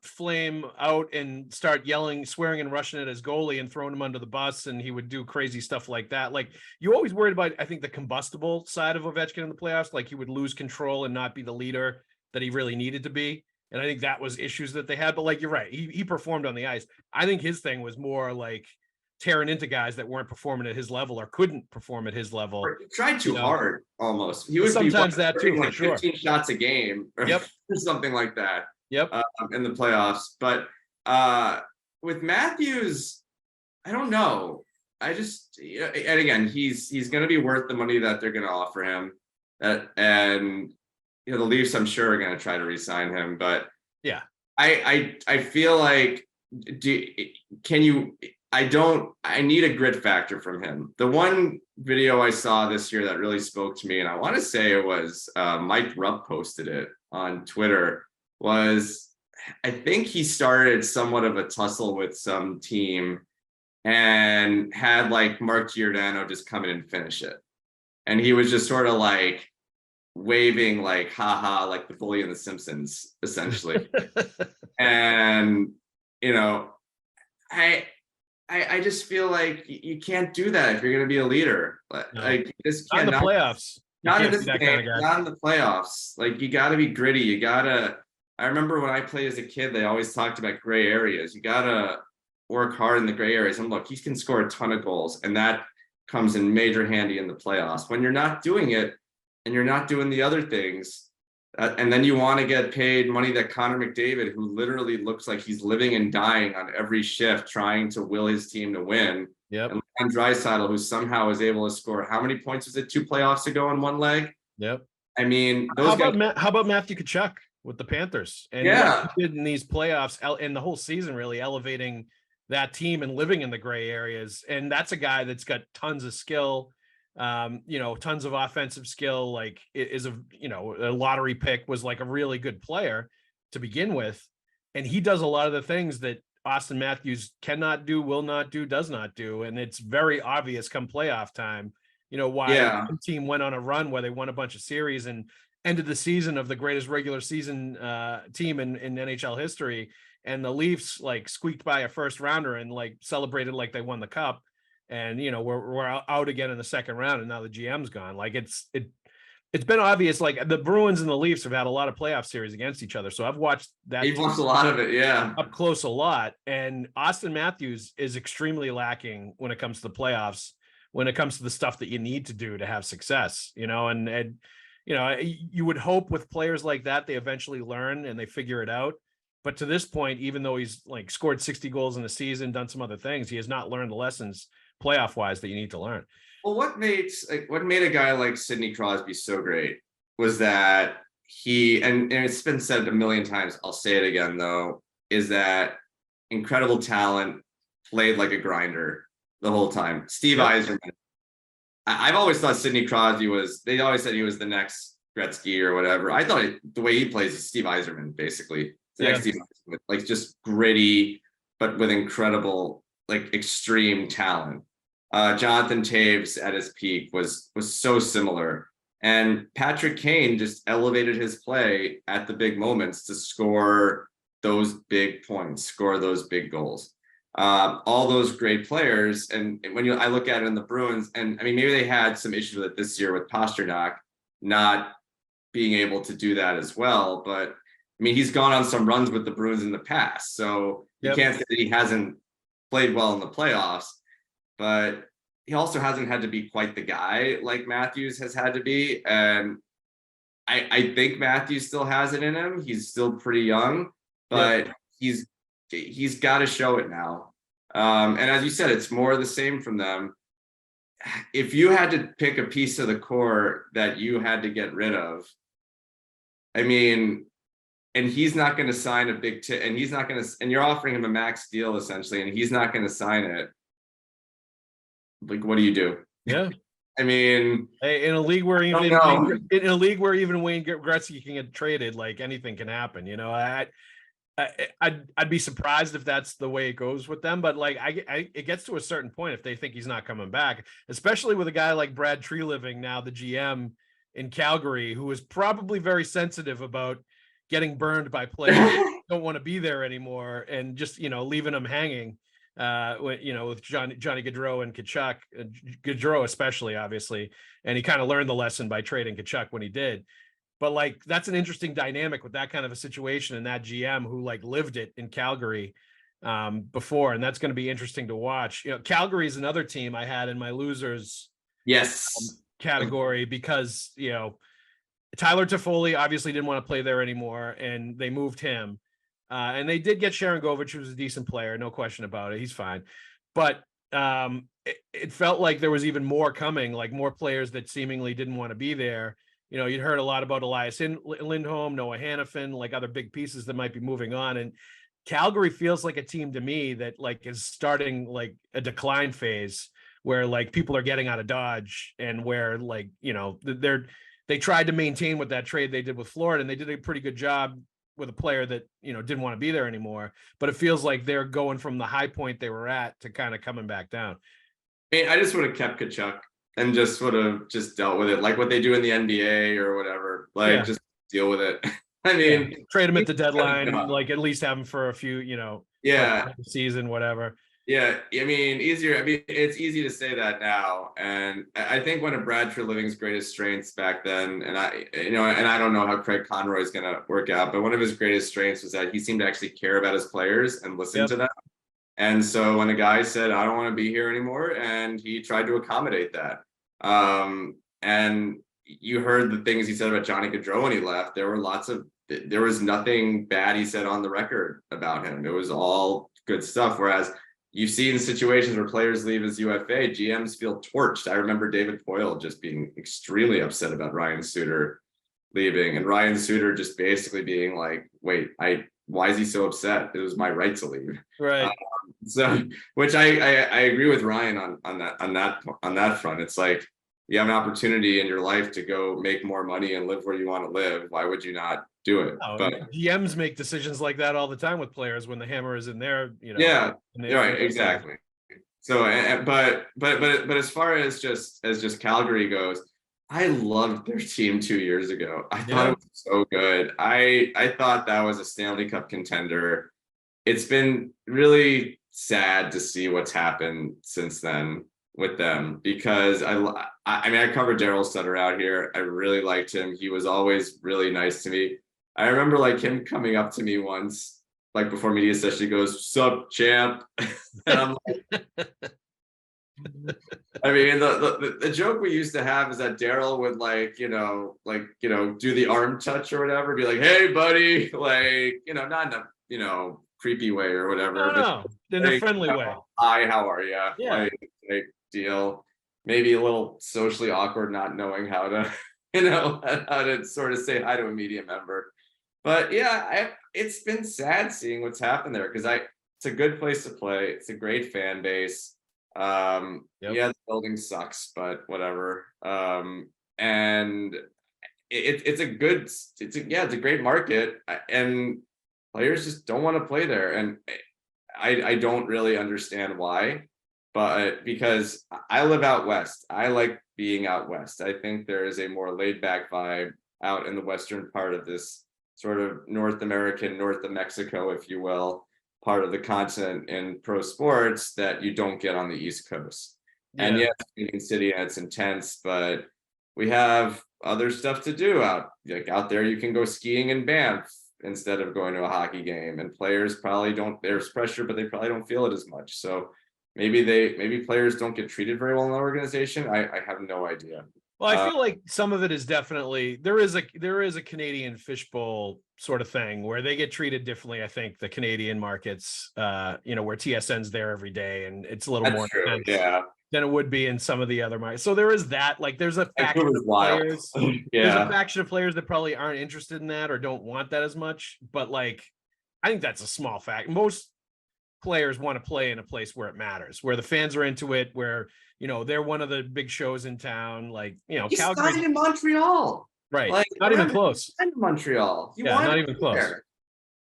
[SPEAKER 2] flame out and start yelling, swearing and rushing at his goalie and throwing him under the bus, and he would do crazy stuff like that. Like you always worried about, I think, the combustible side of Ovechkin in the playoffs. Like he would lose control and not be the leader that he really needed to be. And I think that was issues that they had. But like, you're right. He performed on the ice. I think his thing was more like tearing into guys that weren't performing at his level or couldn't perform at his level.
[SPEAKER 3] He tried too hard almost. He would
[SPEAKER 2] sometimes that too,
[SPEAKER 3] like 15 shots a game or something like that.
[SPEAKER 2] Yep.
[SPEAKER 3] In the playoffs. But with Matthews, I don't know. I just, and again, he's going to be worth the money that they're going to offer him. And the Leafs, I'm sure, are going to try to re-sign him. But
[SPEAKER 2] yeah,
[SPEAKER 3] I feel like, I need a grit factor from him. The one video I saw this year that really spoke to me, and I want to say it was Mike Rupp posted it on Twitter, was I think he started somewhat of a tussle with some team and had like Mark Giordano just come in and finish it. And he was just sort of like waving like, haha, like the bully in The Simpsons, essentially. And, you know, I just feel like you can't do that if you're going to be a leader. Like this
[SPEAKER 2] not in the playoffs.
[SPEAKER 3] Not in this game, not in the playoffs. Like you got to be gritty. You got to. I remember when I played as a kid, they always talked about gray areas. You got to work hard in the gray areas. And look, he can score a ton of goals, and that comes in major handy in the playoffs. When you're not doing it, and you're not doing the other things, and then you want to get paid money that Connor McDavid, who literally looks like he's living and dying on every shift, trying to will his team to win.
[SPEAKER 2] Yep.
[SPEAKER 3] And Draisaitl, who somehow was able to score how many points was it? 2 playoffs ago in one leg.
[SPEAKER 2] Yep.
[SPEAKER 3] I mean,
[SPEAKER 2] how about Matthew Tkachuk with the Panthers? And what he did in these playoffs and the whole season, really elevating that team and living in the gray areas. And that's a guy that's got tons of skill. Tons of offensive skill, like is a lottery pick, was like a really good player to begin with. And he does a lot of the things that Auston Matthews cannot do, will not do, does not do. And it's very obvious come playoff time, why the team went on a run where they won a bunch of series and ended the season of the greatest regular season team in NHL history. And the Leafs like squeaked by a first rounder and like celebrated like they won the cup. And we're out again in the second round, and now the GM's gone. Like it's been obvious. Like the Bruins and the Leafs have had a lot of playoff series against each other, so I've watched that.
[SPEAKER 3] You've watched a lot of it, yeah,
[SPEAKER 2] up close a lot. And Auston Matthews is extremely lacking when it comes to the playoffs. When it comes to the stuff that you need to do to have success, and you would hope with players like that they eventually learn and they figure it out. But to this point, even though he's like scored 60 goals in the season, done some other things, he has not learned the lessons playoff wise that you need to learn.
[SPEAKER 3] Well, what made a guy like Sidney Crosby so great was that he, and it's been said a million times, I'll say it again though, is that incredible talent, played like a grinder the whole time. Steve Yzerman. I've always thought Sidney Crosby they always said he was the next Gretzky or whatever. I thought the way he plays is Steve Yzerman, basically. The next Steve Yzerman, like just gritty, but with incredible, like extreme talent. Jonathan Toews at his peak was so similar. And Patrick Kane just elevated his play at the big moments to score those big points, score those big goals. All those great players. And when I look at it in the Bruins, and I mean, maybe they had some issues with it this year with Pastrnak not being able to do that as well. But I mean, he's gone on some runs with the Bruins in the past. So you can't say that he hasn't played well in the playoffs, but he also hasn't had to be quite the guy like Matthews has had to be. And I think Matthews still has it in him. He's still pretty young, but he's got to show it now. And as you said, it's more of the same from them. If you had to pick a piece of the core that you had to get rid of, I mean, and he's not going to sign a big and he's not going to, and you're offering him a max deal essentially, and he's not going to sign it. Like, what do you do?
[SPEAKER 2] Yeah.
[SPEAKER 3] I mean,
[SPEAKER 2] in a league where even Wayne Gretzky can get traded, like anything can happen. I'd be surprised if that's the way it goes with them. But like, it gets to a certain point if they think he's not coming back, especially with a guy like Brad Treliving, now the GM in Calgary, who is probably very sensitive about getting burned by players who don't want to be there anymore, and just leaving them hanging. With Johnny Gaudreau and Tkachuk, Gaudreau especially, obviously, and he kind of learned the lesson by trading Tkachuk when he did. But like, that's an interesting dynamic with that kind of a situation and that GM who like lived it in Calgary before, and that's going to be interesting to watch. Calgary is another team I had in my losers category because Tyler Toffoli obviously didn't want to play there anymore, and they moved him. And they did get Sharon Govich, who was a decent player, no question about it. He's fine. But it felt like there was even more coming, like more players that seemingly didn't want to be there. You'd heard a lot about Elias Lindholm, Noah Hannafin, like other big pieces that might be moving on. And Calgary feels like a team to me that like is starting like a decline phase where like people are getting out of Dodge, and where like, they tried to maintain with that trade they did with Florida, and they did a pretty good job with a player that, didn't want to be there anymore. But it feels like they're going from the high point they were at to kind of coming back down.
[SPEAKER 3] I mean, I just would have kept Kachuk and just would have just dealt with it, like what they do in the NBA or whatever. Like, just deal with it. I mean,
[SPEAKER 2] trade him at the deadline, like at least have him for a few, season, whatever.
[SPEAKER 3] Yeah, I mean, easier. I mean, it's easy to say that now, and I think one of Brad Treliving's greatest strengths back then, and I don't know how Craig Conroy is going to work out, but one of his greatest strengths was that he seemed to actually care about his players and listen to them. And so when a guy said, "I don't want to be here anymore," and he tried to accommodate that, and you heard the things he said about Johnny Gaudreau when he left. There was nothing bad he said on the record about him. It was all good stuff. Whereas you've seen situations where players leave as UFA, GMs feel torched. I remember David Poyle just being extremely upset about Ryan Suter leaving, and Ryan Suter just basically being like, "Wait, why is he so upset? It was my right to leave."
[SPEAKER 2] Right.
[SPEAKER 3] So, which I agree with Ryan on that front. It's like, you have an opportunity in your life to go make more money and live where you want to live. Why would you not do it?
[SPEAKER 2] But GMs make decisions like that all the time with players when the hammer is in there.
[SPEAKER 3] Yeah, right, exactly. So, but as far as just Calgary goes, I loved their team 2 years ago. I thought it was so good. I thought that was a Stanley Cup contender. It's been really sad to see what's happened since then with them, because I mean, I covered Daryl Sutter out here. I really liked him. He was always really nice to me. I remember like him coming up to me once, like before media session, he goes, "Sup, champ?" And I'm like, I mean, the joke we used to have is that Daryl would do the arm touch or whatever, be like, "Hey, buddy," like, not in a creepy way or whatever.
[SPEAKER 2] No, in a friendly way.
[SPEAKER 3] "Hi, how are you?"
[SPEAKER 2] Yeah.
[SPEAKER 3] Like deal. Maybe a little socially awkward, not knowing how to, how to sort of say hi to a media member. But yeah, it's been sad seeing what's happened there, because it's a good place to play. It's a great fan base. Yeah, the building sucks, but whatever. And it's a great market, and players just don't want to play there, and I don't really understand why. But because I live out west, I like being out west. I think there is a more laid back vibe out in the western part of this sort of North American, north of Mexico, if you will, part of the continent in pro sports that you don't get on the East Coast. Yeah. And yes, it's in city and it's intense, but we have other stuff to do out there. You can go skiing in Banff instead of going to a hockey game, and players probably don't. There's pressure, but they probably don't feel it as much. So maybe players don't get treated very well in the organization. I have no idea.
[SPEAKER 2] Well, I feel like some of it is definitely there is a Canadian fishbowl sort of thing where they get treated differently. I think the Canadian markets, where TSN's there every day, and it's a little more intense than it would be in some of the other markets. So there is that. Like, there's a faction of players. There's a faction of players that probably aren't interested in that or don't want that as much. But like, I think that's a small fact. Most players want to play in a place where it matters, where the fans are into it, where they're one of the big shows in town. Like,
[SPEAKER 3] he's Calgary in Montreal,
[SPEAKER 2] right? Like, not even close.
[SPEAKER 3] In Montreal,
[SPEAKER 2] not even close.
[SPEAKER 3] There.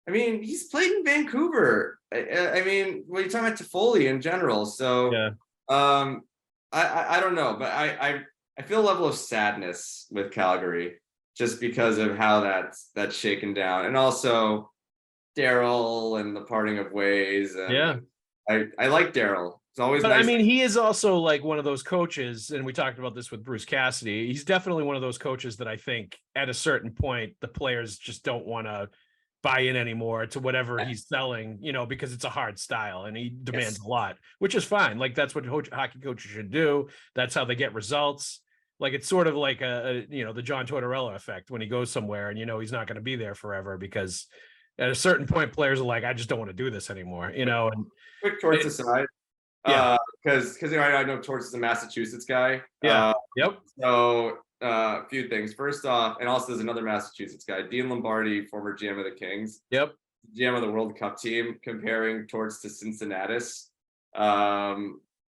[SPEAKER 3] I mean, he's played in Vancouver. I mean, you're talking about Toffoli in general. So, I don't know, but I feel a level of sadness with Calgary just because of how that's shaken down, and also Daryl and the parting of ways. And I like Daryl. It's always
[SPEAKER 2] but
[SPEAKER 3] nice.
[SPEAKER 2] I mean, he is also like one of those coaches, and we talked about this with Bruce Cassidy. He's definitely one of those coaches that I think at a certain point the players just don't want to buy in anymore to whatever he's selling, because it's a hard style and he demands a lot, which is fine. Like, that's what hockey coaches should do. That's how they get results. Like, it's sort of like the John Tortorella effect when he goes somewhere and he's not going to be there forever, because at a certain point players are like, I just don't want to do this anymore, and
[SPEAKER 3] quick Torts aside. Because I know Torts is a Massachusetts guy. So a few things. First off, and also there's another Massachusetts guy, Dean Lombardi, former GM of the Kings.
[SPEAKER 2] Yep.
[SPEAKER 3] GM of the World Cup team comparing Torts to Cincinnati.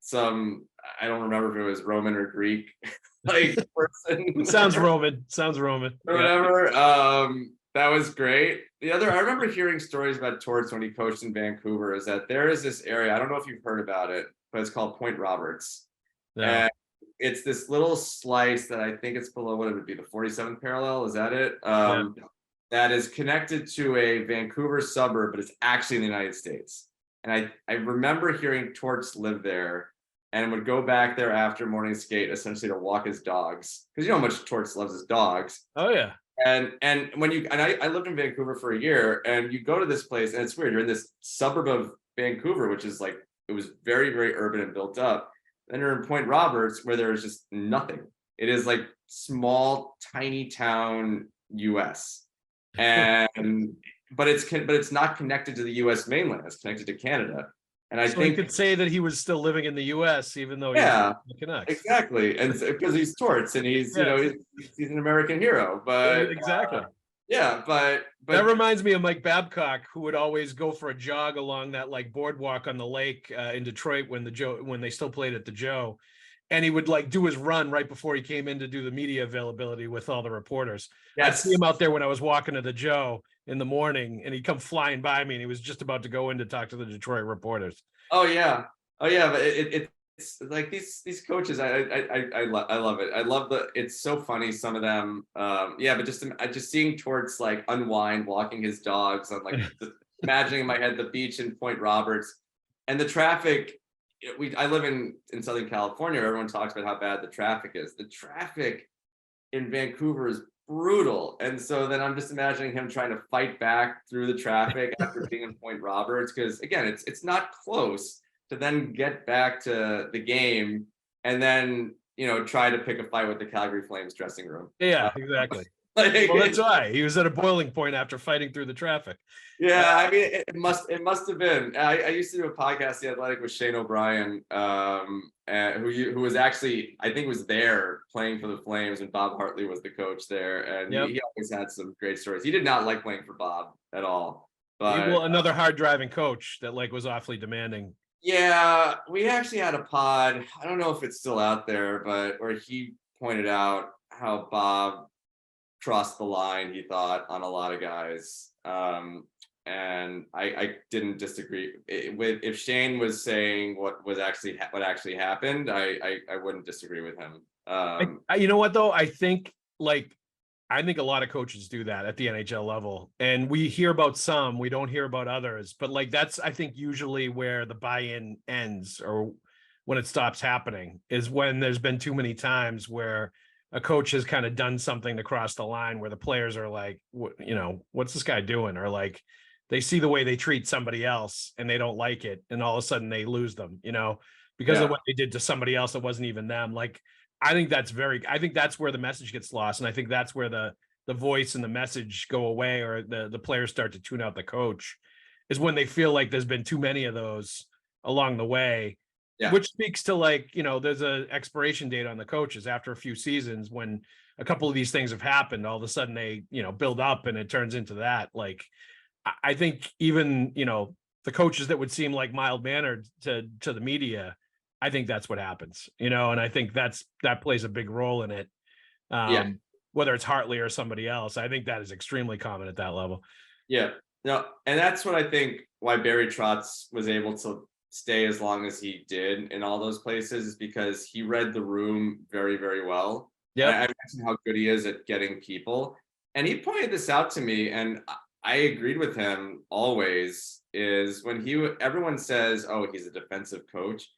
[SPEAKER 3] Some, I don't remember if it was Roman or Greek, like person.
[SPEAKER 2] Sounds Roman.
[SPEAKER 3] Or whatever. That was great. I remember hearing stories about Torts when he coached in Vancouver, is that there is this area, I don't know if you've heard about it, but it's called Point Roberts.
[SPEAKER 2] Yeah.
[SPEAKER 3] And it's this little slice that I think it's below what it would be, the 47th parallel. Is that it? That is connected to a Vancouver suburb, but it's actually in the United States. And I remember hearing Torts live there and would go back there after morning skate, essentially to walk his dogs. Because you know how much Torts loves his dogs.
[SPEAKER 2] Oh yeah.
[SPEAKER 3] And when I lived in Vancouver for a year, and you go to this place, and it's weird. You're in this suburb of Vancouver, which is like, it was very, very urban and built up. Then you're in Point Roberts, where there's just nothing. It is like small, tiny town US. And but it's not connected to the US mainland. It's connected to Canada. And I think
[SPEAKER 2] you could say that he was still living in the US, even though
[SPEAKER 3] he
[SPEAKER 2] connects.
[SPEAKER 3] Exactly. And because he's Torts and he's he's an American hero. But
[SPEAKER 2] exactly.
[SPEAKER 3] But
[SPEAKER 2] that reminds me of Mike Babcock, who would always go for a jog along that like boardwalk on the lake in Detroit when they still played at the Joe, and he would like do his run right before he came in to do the media availability with all the reporters. Yes. I'd see him out there when I was walking to the Joe in the morning, and he'd come flying by me, and he was just about to go in to talk to the Detroit reporters.
[SPEAKER 3] Oh yeah, but it's like these coaches. I love it. I love it's so funny, some of them. But just seeing Torts like unwind, walking his dogs. I'm like imagining in my head the beach in Point Roberts and the traffic. I live in Southern California. Everyone talks about how bad the traffic is. The traffic in Vancouver is brutal. And so then I'm just imagining him trying to fight back through the traffic after being in Point Roberts, because again, it's not close to then get back to the game and then try to pick a fight with the Calgary Flames dressing room.
[SPEAKER 2] Yeah, exactly. Well, that's why he was at a boiling point after fighting through the traffic.
[SPEAKER 3] Yeah, I mean, it must have been. I used to do a podcast, The Athletic, with Shane O'Brien, who was actually, I think, was there playing for the Flames when Bob Hartley was the coach there, and he always had some great stories. He did not like playing for Bob at all. But
[SPEAKER 2] another hard driving coach that like was awfully demanding.
[SPEAKER 3] Yeah, we actually had a pod. I don't know if it's still out there, but where he pointed out how Bob crossed the line, he thought, on a lot of guys. And I didn't disagree with, if Shane was saying what actually happened, I wouldn't disagree with him.
[SPEAKER 2] You know what though? I think a lot of coaches do that at the NHL level, and we hear about some, we don't hear about others, but like that's, I think, usually where the buy-in ends, or when it stops happening, is when there's been too many times where a coach has kind of done something to cross the line where the players are like, what's this guy doing? Or like they see the way they treat somebody else and they don't like it, and all of a sudden they lose them, because of what they did to somebody else that wasn't even them. Like, I think that's where the message gets lost. And I think that's where the voice and the message go away, or the players start to tune out the coach, is when they feel like there's been too many of those along the way. Yeah. Which speaks to there's an expiration date on the coaches after a few seasons. When a couple of these things have happened, all of a sudden they, build up and it turns into that. Like, I think even, the coaches that would seem like mild-mannered to the media, I think that's what happens, and I think that plays a big role in it. Whether it's Hartley or somebody else, I think that is extremely common at that level.
[SPEAKER 3] Yeah, no, and that's what I think why Barry Trotz was able to stay as long as he did in all those places, is because he read the room very, very well. Yeah, I mentioned how good he is at getting people, and he pointed this out to me, and I agreed with him always. Is when everyone says, "Oh, he's a defensive coach."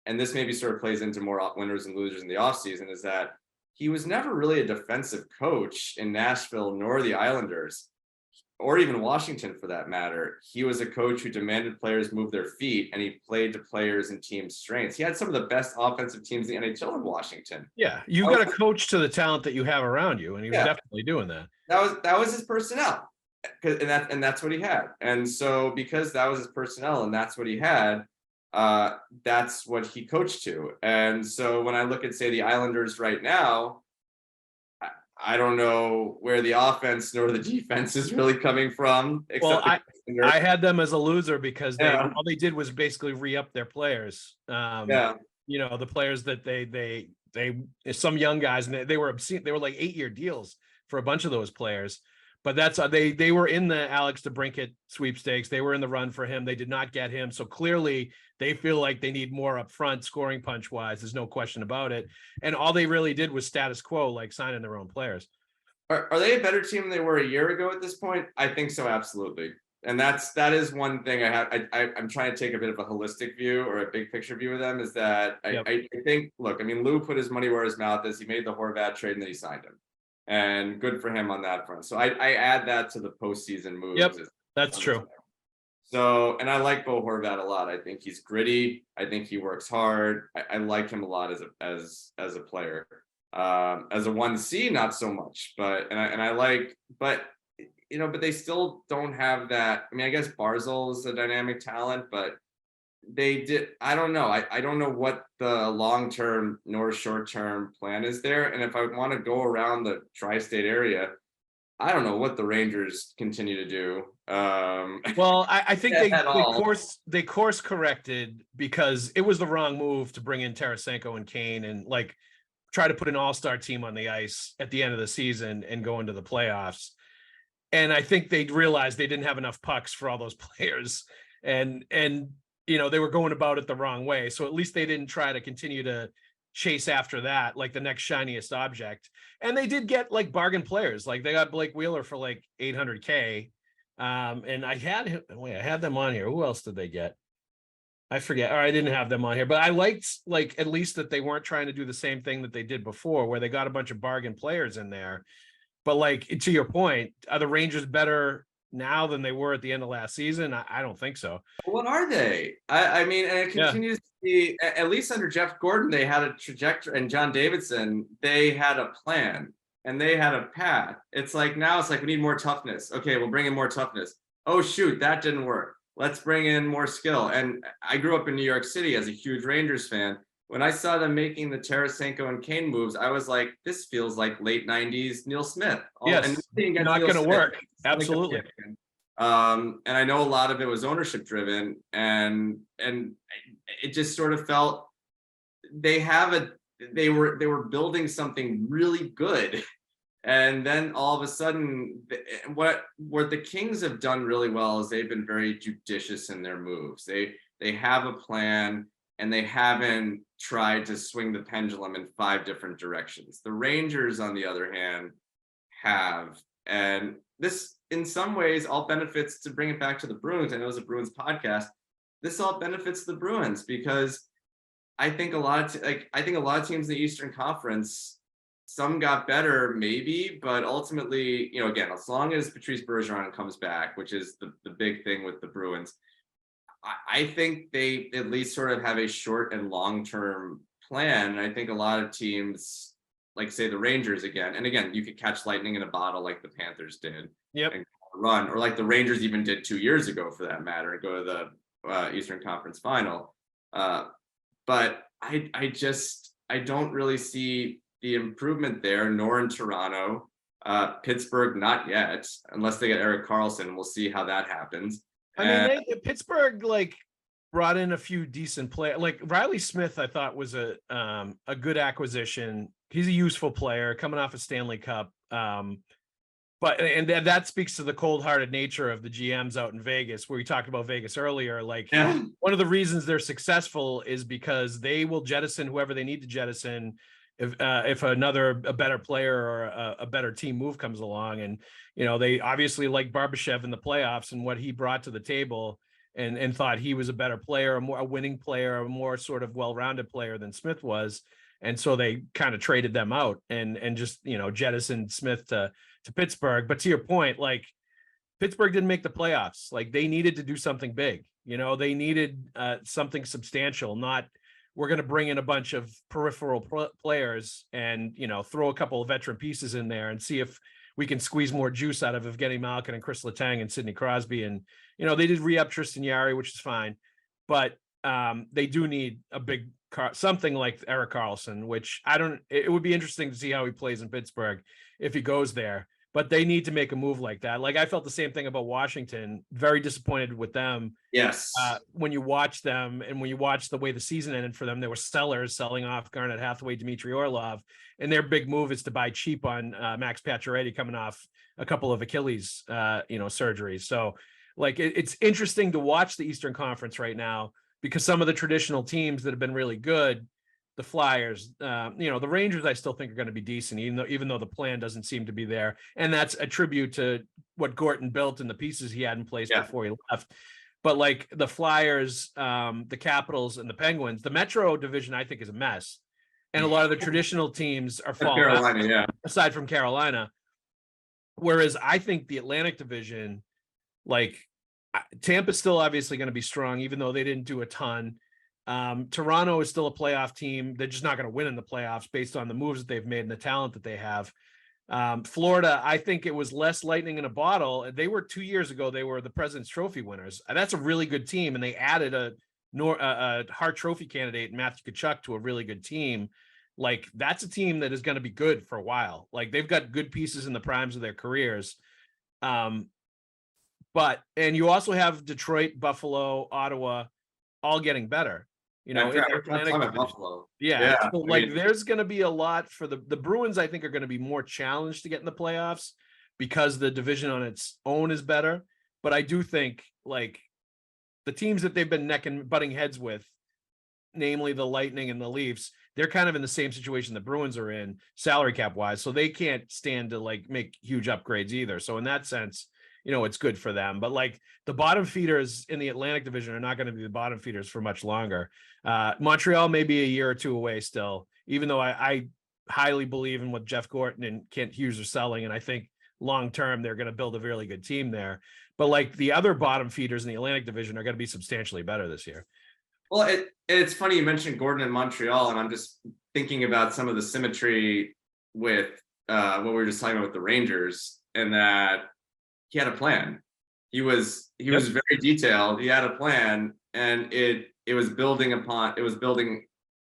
[SPEAKER 3] And this maybe sort of plays into more winners and losers in the offseason, is that he was never really a defensive coach in Nashville, nor the Islanders, or even Washington for that matter. He was a coach who demanded players move their feet, and he played to players and team strengths. He had some of the best offensive teams in the NHL in Washington.
[SPEAKER 2] Yeah, you got to coach to the talent that you have around you, and he was definitely doing that.
[SPEAKER 3] That was his personnel, and that's what he had. And so because that was his personnel and that's what he had, that's what he coached to. And so when I look at, say, the Islanders right now, I don't know where the offense nor the defense is really coming from.
[SPEAKER 2] Well,
[SPEAKER 3] Except
[SPEAKER 2] I had them as a loser because
[SPEAKER 3] Yeah.
[SPEAKER 2] all they did was basically re-up their players.
[SPEAKER 3] Yeah.
[SPEAKER 2] The players that they some young guys, and they were obscene. They were like 8-year deals for a bunch of those players. But that's they were in the Alex DeBrincat sweepstakes. They were in the run for him. They did not get him. So clearly they feel like they need more up front scoring punch wise. There's no question about it. And all they really did was status quo, like signing their own players.
[SPEAKER 3] Are they a better team than they were a year ago at this point? I think so, absolutely. And that is one thing I'm trying to take a bit of a holistic view or a big picture view of them, is that I think, look, I mean, Lou put his money where his mouth is. He made the Horvat trade and then he signed him. And good for him on that front. So I add that to the postseason moves.
[SPEAKER 2] Yep, that's true.
[SPEAKER 3] So, and I like Bo Horvat a lot. I think he's gritty. I think he works hard. I like him a lot as a player. As a 1C, not so much. But they still don't have that. I mean, I guess Barzal is a dynamic talent, but I don't know. I don't know what the long-term nor short-term plan is there. And if I want to go around the tri-state area, I don't know what the Rangers continue to do.
[SPEAKER 2] Well, I think they course corrected because it was the wrong move to bring in Tarasenko and Kane and like try to put an all-star team on the ice at the end of the season and go into the playoffs. And I think they realized they didn't have enough pucks for all those players. And they were going about it the wrong way. So at least they didn't try to continue to chase after that, like the next shiniest object. And they did get like bargain players. Like they got Blake Wheeler for like $800K. And I had them on here. Who else did they get? I forget. Or I didn't have them on here, but I liked like at least that they weren't trying to do the same thing that they did before, where they got a bunch of bargain players in there. But like, to your point, are the Rangers better now than they were at the end of last season? I don't think so.
[SPEAKER 3] What are they? I mean, and it continues to be, at least under Jeff Gordon, they had a trajectory, and John Davidson, they had a plan and they had a path. It's like, now it's like, we need more toughness. Okay, we'll bring in more toughness. Oh, shoot, that didn't work. Let's bring in more skill. And I grew up in New York City as a huge Rangers fan. When I saw them making the Tarasenko and Kane moves, I was like, this feels like late 90s Neil Smith.
[SPEAKER 2] Yes, not going to work. Absolutely.
[SPEAKER 3] And I know a lot of it was ownership driven, and it just sort of felt they were building something really good. And then all of a sudden, what the Kings have done really well is they've been very judicious in their moves. They have a plan, and they haven't tried to swing the pendulum in 5 different directions. The Rangers, on the other hand, have. And this, in some ways, all benefits, to bring it back to the Bruins. I know it's a Bruins podcast. This all benefits the Bruins because I think a lot of teams in the Eastern Conference, some got better maybe, but ultimately, again, as long as Patrice Bergeron comes back, which is the big thing with the Bruins, I think they at least sort of have a short and long-term plan. And I think a lot of teams, like say the Rangers again, and again, you could catch lightning in a bottle like the Panthers did.
[SPEAKER 2] Yep. And
[SPEAKER 3] run, or like the Rangers even did 2 years ago for that matter, and go to the Eastern Conference Final. But I don't really see the improvement there, nor in Toronto. Pittsburgh, not yet, unless they get Erik Karlsson. We'll see how that happens.
[SPEAKER 2] I mean, Pittsburgh brought in a few decent players. Like Riley Smith, I thought was a good acquisition. He's a useful player coming off a Stanley Cup. But that speaks to the cold-hearted nature of the GMs out in Vegas, where we talked about Vegas earlier. One of the reasons they're successful is because they will jettison whoever they need to jettison if a better player or a better team move comes along. And they obviously like Barbashev in the playoffs and what he brought to the table, and thought he was a better player, a winning player, a more sort of well-rounded player than Smith was. And so they kind of traded them out and just jettisoned Smith to Pittsburgh. But to your point, like Pittsburgh didn't make the playoffs. Like they needed to do something big. They needed something substantial, not we're going to bring in a bunch of peripheral players and, throw a couple of veteran pieces in there and see if we can squeeze more juice out of Evgeny Malkin and Chris Letang and Sidney Crosby. And, they did re-up Tristan Jarry, which is fine, but they do need a big something like Erik Karlsson, which it would be interesting to see how he plays in Pittsburgh if he goes there. But they need to make a move like that. Like I felt the same thing about Washington. Very disappointed with them.
[SPEAKER 3] Yes.
[SPEAKER 2] When you watch them and when you watch the way the season ended for them, they were sellers selling off Garnet Hathaway, Dmitry Orlov, and their big move is to buy cheap on Max Pacioretty coming off a couple of Achilles, surgeries. So like it's interesting to watch the Eastern Conference right now because some of the traditional teams that have been really good, the Flyers, the Rangers, I still think are going to be decent, even though the plan doesn't seem to be there. And that's a tribute to what Gorton built and the pieces he had in place before he left. But like the Flyers, the Capitals, and the Penguins, the Metro division, I think, is a mess. And a lot of the traditional teams are falling out, aside from Carolina. Whereas I think the Atlantic division, like Tampa's still obviously going to be strong, even though they didn't do a ton. Toronto is still a playoff team. They're just not going to win in the playoffs based on the moves that they've made and the talent that they have. Florida, I think it was less lightning in a bottle. They were 2 years ago. They were the President's Trophy winners. That's a really good team. And they added a Hart Trophy candidate, Matthew Tkachuk, to a really good team. Like that's a team that is going to be good for a while. Like they've got good pieces in the primes of their careers. And you also have Detroit, Buffalo, Ottawa, all getting better.
[SPEAKER 3] Buffalo.
[SPEAKER 2] Yeah. So, there's going to be a lot for the Bruins. I think are going to be more challenged to get in the playoffs because the division on its own is better. But I do think like the teams that they've been neck and butting heads with, namely the Lightning and the Leafs, they're kind of in the same situation the Bruins are in salary cap wise. So they can't stand to like make huge upgrades either. So in that sense, it's good for them. But like the bottom feeders in the Atlantic division are not going to be the bottom feeders for much longer. Montreal may be a year or two away still, even though I highly believe in what Jeff Gorton and Kent Hughes are selling. And I think long-term, they're going to build a really good team there. But like the other bottom feeders in the Atlantic division are going to be substantially better this year.
[SPEAKER 3] Well, it's funny you mentioned Gordon and Montreal, and I'm just thinking about some of the symmetry with what we were just talking about with the Rangers, and that he had a plan. He was very detailed. He had a plan, and it was building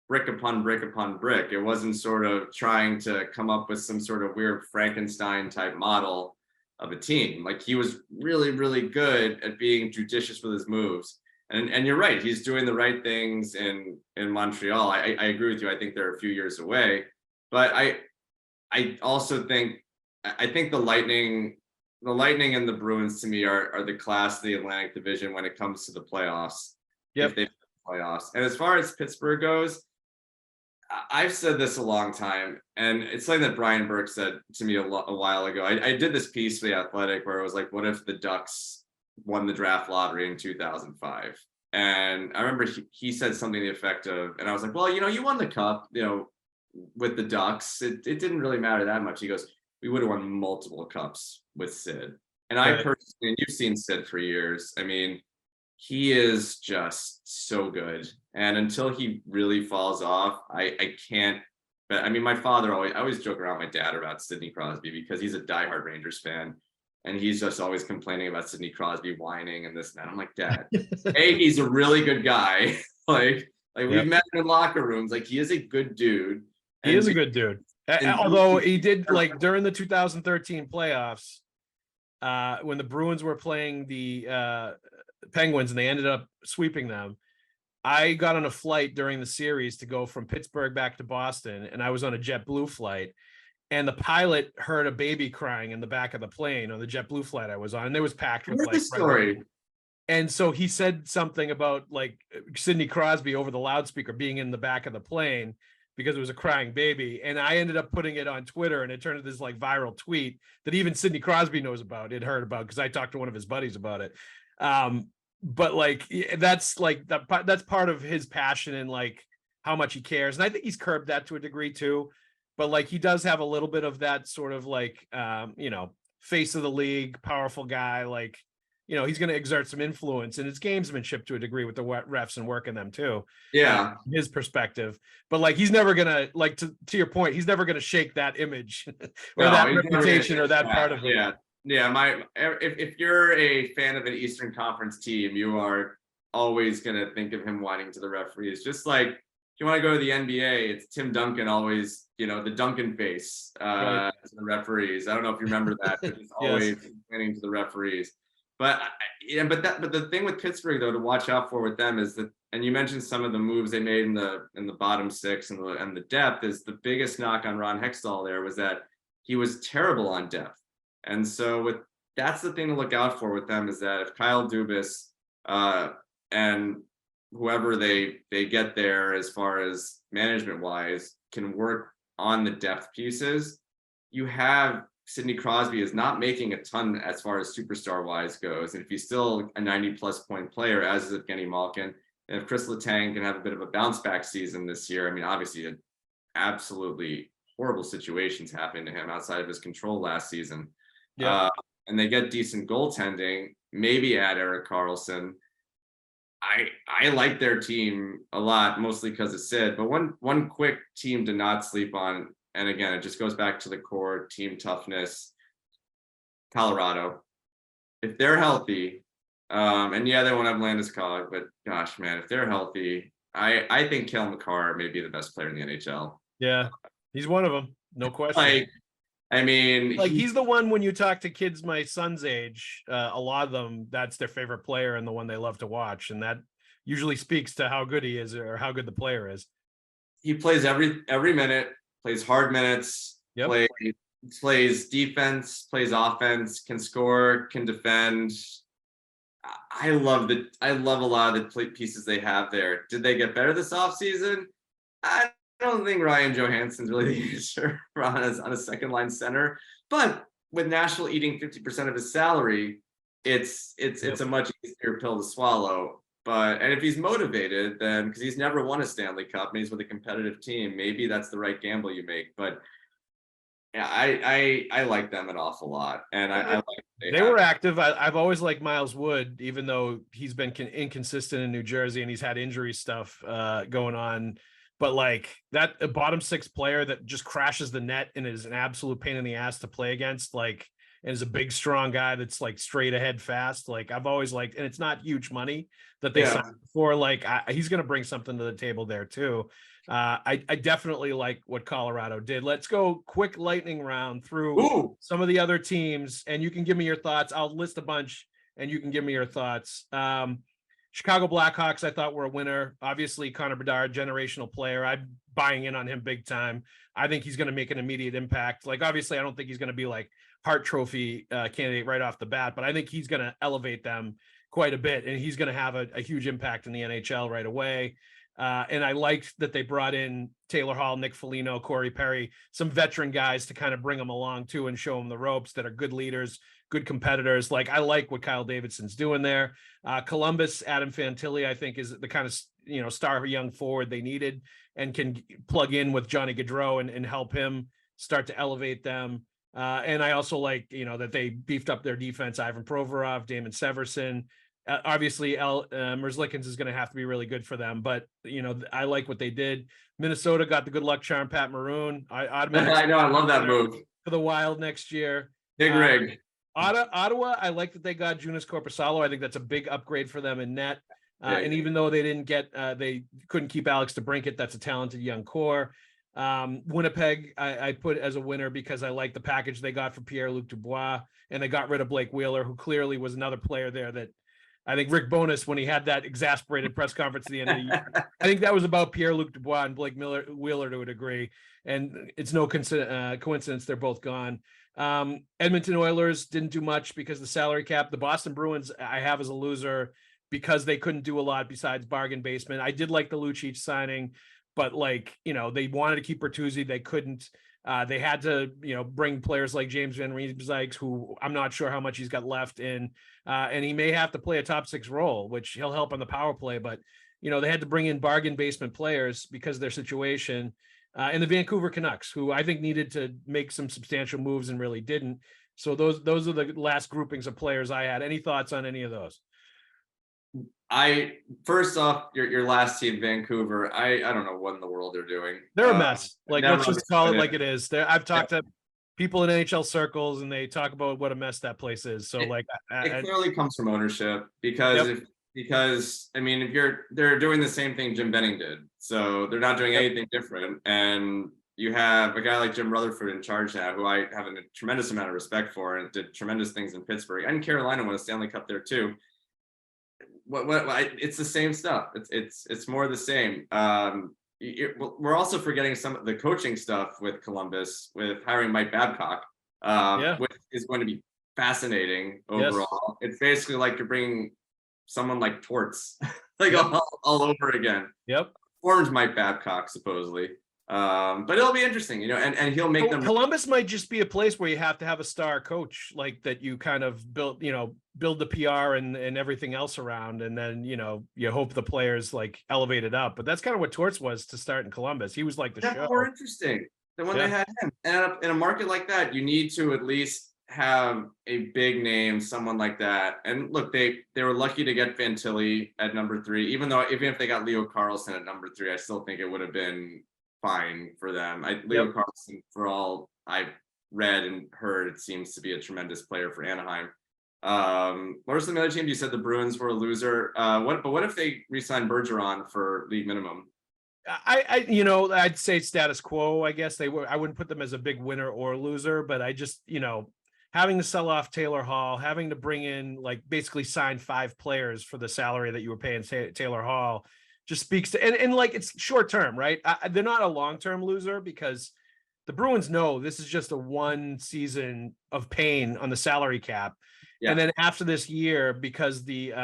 [SPEAKER 3] brick upon brick upon brick. It wasn't sort of trying to come up with some sort of weird Frankenstein type model of a team. Like he was really, really good at being judicious with his moves. And you're right, he's doing the right things in Montreal. I agree with you. I think they're a few years away, but I also think the Lightning and the Bruins to me are the class of the Atlantic Division when it comes to the playoffs.
[SPEAKER 2] Yep.
[SPEAKER 3] If they playoffs. And as far as Pittsburgh goes, I've said this a long time, and it's something that Brian Burke said to me a while ago. I did this piece for The Athletic where it was like, what if the Ducks won the draft lottery in 2005? And I remember he said something to the effect of, and I was like, well, you won the cup, with the Ducks. It didn't really matter that much. He goes, we would have won multiple cups with Sid. And I personally, and you've seen Sid for years. I mean, he is just so good. And until he really falls off, I can't. But I mean, my father I always joke around with my dad about Sidney Crosby because he's a diehard Rangers fan. And he's just always complaining about Sidney Crosby whining and this and that. I'm like, Dad, he's a really good guy. like we've met in locker rooms. Like he is a good dude.
[SPEAKER 2] He is a good dude. Although he did like during the 2013 playoffs, when the Bruins were playing the Penguins and they ended up sweeping them. I got on a flight during the series to go from Pittsburgh back to Boston, and I was on a JetBlue flight. And the pilot heard a baby crying in the back of the plane on the JetBlue flight I was on. And it was packed with like
[SPEAKER 3] story.
[SPEAKER 2] And so he said something about like Sidney Crosby over the loudspeaker being in the back of the plane because it was a crying baby. And I ended up putting it on Twitter, and it turned into this like viral tweet that even Sidney Crosby knows about, it heard about, because I talked to one of his buddies about it. But like that's part of his passion and like how much he cares. And I think he's curbed that to a degree too. But like he does have a little bit of that sort of like, face of the league, powerful guy. Like, he's going to exert some influence, and it's gamesmanship to a degree with the refs and working them too.
[SPEAKER 3] Yeah,
[SPEAKER 2] his perspective. But like he's never gonna, like to your point, he's never gonna shake that image or that reputation or that part of it.
[SPEAKER 3] Yeah. If you're a fan of an Eastern Conference team, you are always gonna think of him whining to the referees, just like you want to go to the NBA, it's Tim Duncan always, the Duncan face to the referees. I don't know if you remember that, but he's always complaining to the referees. But but the thing with Pittsburgh though to watch out for with them is that, and you mentioned some of the moves they made in the bottom six and the depth, is the biggest knock on Ron Hextall there was that he was terrible on depth. And so that's the thing to look out for with them, is that if Kyle Dubas and whoever they get there as far as management wise can work on the depth pieces, you have Sidney Crosby is not making a ton as far as superstar wise goes. And if he's still a 90+ point player, as is Evgeny Malkin, and if Chris Letang can have a bit of a bounce back season this year, I mean, obviously absolutely horrible situations happening to him outside of his control last season. And they get decent goaltending, maybe add Erik Karlsson. I like their team a lot, mostly because of Sid. But one quick team to not sleep on, and again, it just goes back to the core team toughness. Colorado, if they're healthy, and they won't have Landeskog, but gosh, man, if they're healthy, I think Cale Makar may be the best player in the NHL.
[SPEAKER 2] Yeah, he's one of them, no question.
[SPEAKER 3] He's
[SPEAKER 2] the one, when you talk to kids my son's age, a lot of them, that's their favorite player and the one they love to watch. And that usually speaks to how good he is or how good the player is.
[SPEAKER 3] He plays every minute, plays hard minutes, plays defense, plays offense, can score, can defend. I love a lot of the pieces they have there. Did they get better this offseason? I don't think Ryan Johansson's really the answer on a second line center, but with Nashville eating 50% of his salary, it's a much easier pill to swallow. And if he's motivated, then, because he's never won a Stanley Cup and he's with a competitive team, maybe that's the right gamble you make. But yeah, I like them an awful lot, and I like
[SPEAKER 2] they were active. I've always liked Miles Wood, even though he's been inconsistent in New Jersey and he's had injury stuff going on. But like that, a bottom six player that just crashes the net and is an absolute pain in the ass to play against, and is a big, strong guy that's like straight ahead fast. Like I've always liked, and it's not huge money that they signed for. He's going to bring something to the table there too. I definitely like what Colorado did. Let's go quick lightning round through some of the other teams, and you can give me your thoughts. I'll list a bunch and you can give me your thoughts. Chicago Blackhawks, I thought, were a winner. Obviously, Connor Bedard, generational player. I'm buying in on him big time. I think he's going to make an immediate impact. Obviously, I don't think he's going to be like Hart Trophy candidate right off the bat, but I think he's going to elevate them quite a bit, and he's going to have a huge impact in the NHL right away. And I liked that they brought in Taylor Hall, Nick Foligno, Corey Perry, some veteran guys to kind of bring them along too and show them the ropes, that are good leaders, good competitors. I like what Kyle Davidson's doing there. Columbus, Adam Fantilli, I think, is the kind of star young forward they needed and can plug in with Johnny Gaudreau and help him start to elevate them. And I also like, that they beefed up their defense. Ivan Provorov, Damon Severson. Obviously, Merzlikins is going to have to be really good for them, but I like what they did. Minnesota got the good luck charm, Pat Maroon. I
[SPEAKER 3] know, I love that move
[SPEAKER 2] for the Wild next year.
[SPEAKER 3] Big rig.
[SPEAKER 2] Ottawa, I like that they got Jonas Korpisalo. I think that's a big upgrade for them in net. And even though they didn't get, they couldn't keep Alex DeBrincat, that's a talented young core. Winnipeg, I put as a winner because I like the package they got for Pierre-Luc Dubois, and they got rid of Blake Wheeler, who clearly was another player there that I think Rick Bowness, when he had that exasperated press conference at the end of the year, I think that was about Pierre-Luc Dubois and Blake Wheeler to a degree. And it's no coincidence they're both gone. Edmonton Oilers didn't do much because of the salary cap. The Boston Bruins I have as a loser because they couldn't do a lot besides bargain basement. I did like the Lucic signing, but they wanted to keep Bertuzzi. They couldn't. They had to, bring players like James Van Riemsdyk, who I'm not sure how much he's got left in, and he may have to play a top six role, which he'll help on the power play. But, they had to bring in bargain basement players because of their situation. And the Vancouver Canucks, who I think needed to make some substantial moves and really didn't. So those are the last groupings of players I had. Any thoughts on any of those?
[SPEAKER 3] First off, your last team, Vancouver, I don't know what in the world they're doing.
[SPEAKER 2] They're a mess. Let's just call it like it is. I've talked to people in NHL circles, and they talk about what a mess that place is. So
[SPEAKER 3] it clearly comes from ownership, because because I mean, they're doing the same thing Jim Benning did, so they're not doing anything different. And you have a guy like Jim Rutherford in charge now, who I have a tremendous amount of respect for, and did tremendous things in Pittsburgh and Carolina, won a Stanley Cup there too. It's the same stuff. It's more the same. We're also forgetting some of the coaching stuff with Columbus, with hiring Mike Babcock, which is going to be fascinating overall. Yes. It's basically like you're bringing someone like Torts, like all over again.
[SPEAKER 2] Yep.
[SPEAKER 3] Formed Mike Babcock supposedly. But it'll be interesting, and he'll make them.
[SPEAKER 2] Columbus might just be a place where you have to have a star coach, like that you kind of build the PR and everything else around. And then, you hope the players like elevate it up. But that's kind of what Torts was to start in Columbus. He was like the show.
[SPEAKER 3] More interesting than when they had him. And in a market like that, you need to at least have a big name, someone like that. And look, they were lucky to get Fantilli at number 3, even if they got Leo Carlsson at number 3, I still think it would have been fine for them. Leo Carlsson, for all I've read and heard, it seems to be a tremendous player for Anaheim. What are some other teams? You said the Bruins were a loser. What if they re-signed Bergeron for league minimum?
[SPEAKER 2] I'd say status quo. I guess they were. I wouldn't put them as a big winner or loser, but I just, having to sell off Taylor Hall, having to bring in, like, basically sign 5 players for the salary that you were paying Taylor Hall, just speaks to, and like, it's short term, right? They're not a long-term loser, because the Bruins know this is just a 1 season of pain on the salary cap. Yeah. And then after this year, because the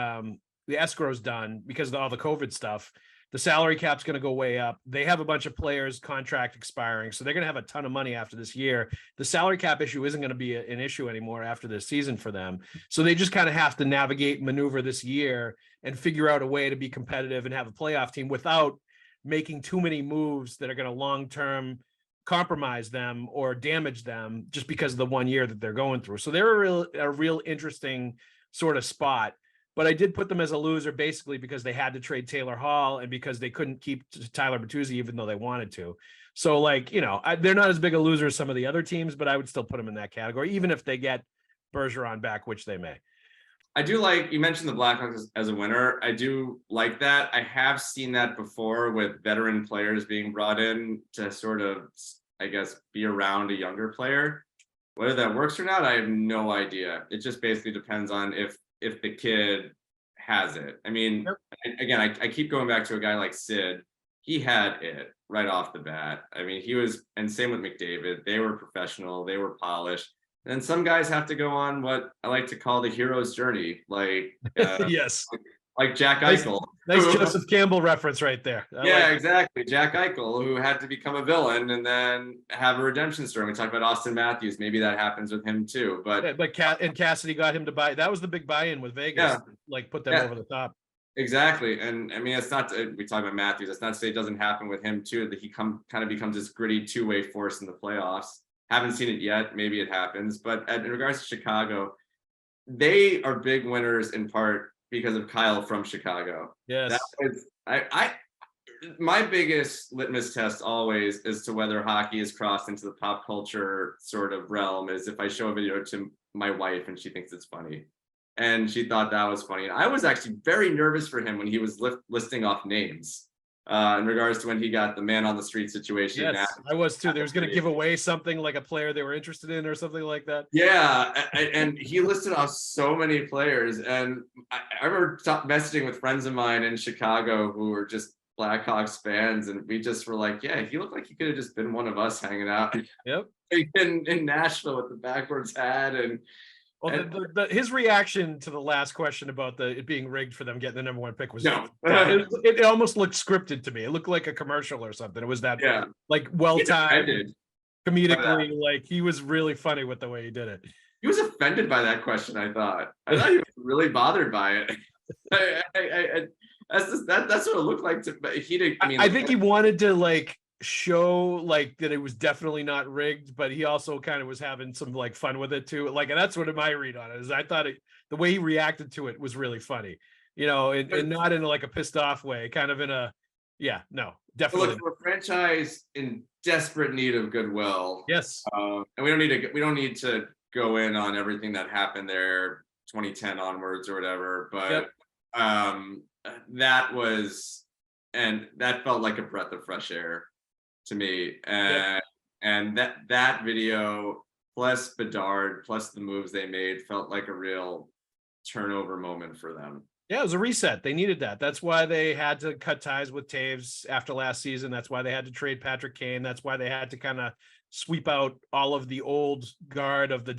[SPEAKER 2] escrow's done, because of all the COVID stuff, the salary cap's going to go way up. They have a bunch of players contract expiring, so they're going to have a ton of money after this year. The salary cap issue isn't going to be an issue anymore after this season for them. So they just kind of have to navigate, maneuver this year and figure out a way to be competitive and have a playoff team without making too many moves that are going to long-term compromise them or damage them just because of the 1 year that they're going through. So they're a real interesting sort of spot. But I did put them as a loser basically because they had to trade Taylor Hall and because they couldn't keep Tyler Bertuzzi even though they wanted to. So, like, they're not as big a loser as some of the other teams, but I would still put them in that category, even if they get Bergeron back, which they may.
[SPEAKER 3] I do like, you mentioned the Blackhawks as a winner. I do like that. I have seen that before with veteran players being brought in to sort of, I guess, be around a younger player. Whether that works or not, I have no idea. It just basically depends on if the kid has it. I mean, again, I keep going back to a guy like Sid. He had it right off the bat. I mean, and same with McDavid. They were professional. They were polished. And some guys have to go on what I like to call the hero's journey, like
[SPEAKER 2] yes,
[SPEAKER 3] like Jack Eichel.
[SPEAKER 2] Nice Joseph Campbell reference right there.
[SPEAKER 3] Exactly. Jack Eichel, who had to become a villain and then have a redemption story. We talked about Auston Matthews. Maybe that happens with him too. But
[SPEAKER 2] Cassidy got him to buy. That was the big buy-in with Vegas. Like, put them over the top.
[SPEAKER 3] Exactly. And I mean, it's not, we talk about Matthews. It's not to say it doesn't happen with him too, that he kind of becomes this gritty 2-way force in the playoffs. Haven't seen it yet. Maybe it happens. But in regards to Chicago, they are big winners in part because of Kyle from Chicago.
[SPEAKER 2] Yes.
[SPEAKER 3] My biggest litmus test always as to whether hockey is crossed into the pop culture sort of realm is if I show a video to my wife and she thinks it's funny. And she thought that was funny. And I was actually very nervous for him when he was listing off names in regards to when he got the man on the street situation.
[SPEAKER 2] Yes, I was too. They was going to give away something like a player they were interested in or something like that.
[SPEAKER 3] Yeah, and he listed off so many players. And I remember messaging with friends of mine in Chicago who were just Blackhawks fans, and we just were like, yeah, he looked like he could have just been one of us hanging out in Nashville with the backwards hat. And
[SPEAKER 2] his reaction to the last question about it being rigged for them getting the number 1 pick was it almost looked scripted to me. It looked like a commercial or something. It was that like well-timed, comedically, like he was really funny with the way he did it.
[SPEAKER 3] He was offended by that question. I thought he was really bothered by it. That's what it looked like to. But he didn't.
[SPEAKER 2] I think he wanted to like show like that it was definitely not rigged, but he also kind of was having some like fun with it too. Like, and that's what my read on it is. I thought the way he reacted to it was really funny, and not in like a pissed off way, kind of in a definitely.
[SPEAKER 3] Look, we're a franchise in desperate need of goodwill.
[SPEAKER 2] Yes,
[SPEAKER 3] and we don't need to go in on everything that happened there 2010 onwards or whatever, but that was, and that felt like a breath of fresh air to me. And that video plus Bedard plus the moves they made felt like a real turnover moment for them.
[SPEAKER 2] Yeah, it was a reset. They needed that. That's why they had to cut ties with Taves after last season. That's why they had to trade Patrick Kane. That's why they had to kind of sweep out all of the old guard of the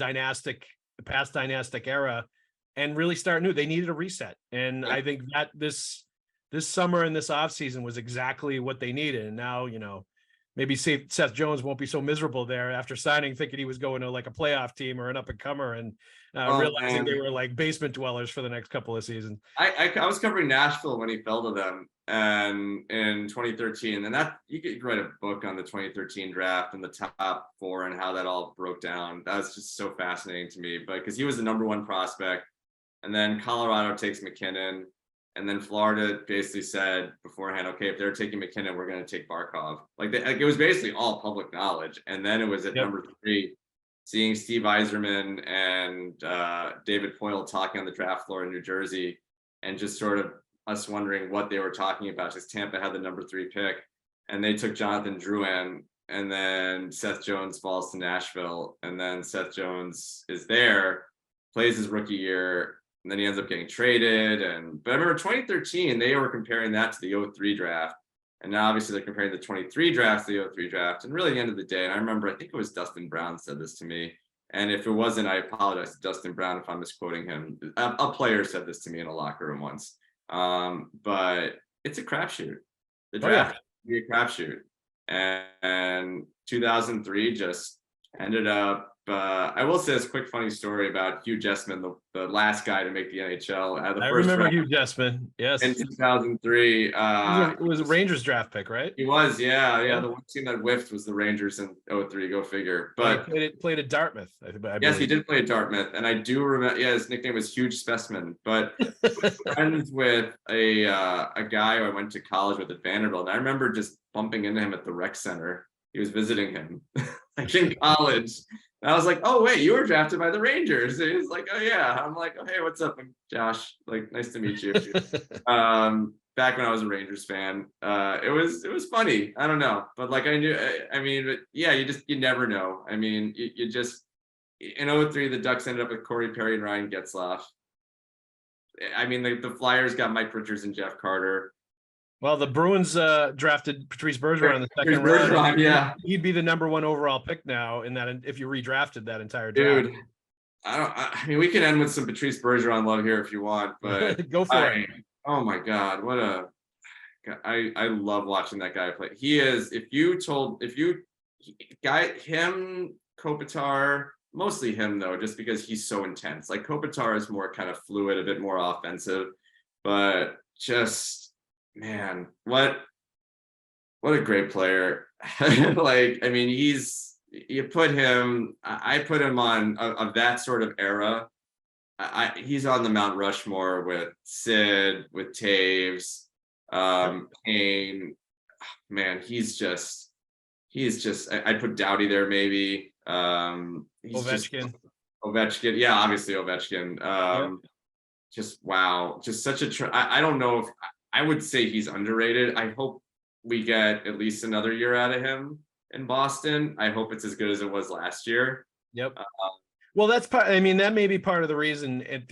[SPEAKER 2] past dynastic era and really start new. They needed a reset. And I think that this summer and this offseason was exactly what they needed. And now, maybe Seth Jones won't be so miserable there after signing, thinking he was going to like a playoff team or an up and comer, and realizing they were like basement dwellers for the next couple of seasons.
[SPEAKER 3] I was covering Nashville when he fell to them, and in 2013, and that you could write a book on the 2013 draft and the top four and how that all broke down. That was just so fascinating to me, but because he was the number one prospect, and then Colorado takes McKinnon. And then Florida basically said beforehand, okay, if they're taking McKinnon, we're going to take Barkov. It was basically all public knowledge. And then it was at number 3, seeing Steve Yzerman and David Poyle talking on the draft floor in New Jersey, and just sort of us wondering what they were talking about, because Tampa had the number 3 pick, and they took Jonathan Drouin, and then Seth Jones falls to Nashville, and then Seth Jones is there, plays his rookie year, and then he ends up getting traded. But I remember 2013, they were comparing that to the 03 draft. And now obviously they're comparing the 23 draft to the 03 draft. And really at the end of the day, and I remember, I think it was Dustin Brown said this to me. And if it wasn't, I apologize to Dustin Brown if I'm misquoting him. A player said this to me in a locker room once. But it's a crapshoot. The draft is a crapshoot. And 2003 just ended up, I will say this quick funny story about Hugh Jessiman, the last guy to make the NHL.
[SPEAKER 2] I remember Hugh Jessiman, yes.
[SPEAKER 3] In 2003.
[SPEAKER 2] It was a Rangers draft pick, right?
[SPEAKER 3] He was, yeah. The one team that whiffed was the Rangers in 03, go figure. But
[SPEAKER 2] he played at Dartmouth, I believe.
[SPEAKER 3] Yes, he did play at Dartmouth. And I do remember, his nickname was Huge Specimen. But he was friends with a guy who I went to college with at Vanderbilt. And I remember just bumping into him at the rec center. He was visiting him like in college. And I was like, oh, wait, you were drafted by the Rangers. And he was like, oh, yeah. I'm like, oh, hey, what's up? I'm Josh. Like, nice to meet you. Back when I was a Rangers fan, it was funny. I don't know. But like I knew, you never know. I mean, you just, in 03, the Ducks ended up with Corey Perry and Ryan Getzlaf. I mean, the Flyers got Mike Richards and Jeff Carter.
[SPEAKER 2] Well, the Bruins drafted Patrice Bergeron in the second round.
[SPEAKER 3] Yeah,
[SPEAKER 2] he'd be the number 1 overall pick now in that if you redrafted that entire draft.
[SPEAKER 3] Dude, I mean, we can end with some Patrice Bergeron love here if you want, but
[SPEAKER 2] go for it.
[SPEAKER 3] Oh my God, I love watching that guy play. He is. Him, Kopitar, mostly him though, just because he's so intense. Like Kopitar is more kind of fluid, a bit more offensive, but just. Man, what a great player. Like, I mean, I put him on of that sort of era. He's on the Mount Rushmore with Sid, with Taves, Kane. Man, he's just, I'd put Doughty there maybe.
[SPEAKER 2] Ovechkin.
[SPEAKER 3] Ovechkin. Yeah, obviously Ovechkin. Just, wow. Just such I don't know if, I would say he's underrated. I hope we get at least another year out of him in Boston. I hope it's as good as it was last year.
[SPEAKER 2] Yep. Well, that's part. I mean, that may be part of the reason in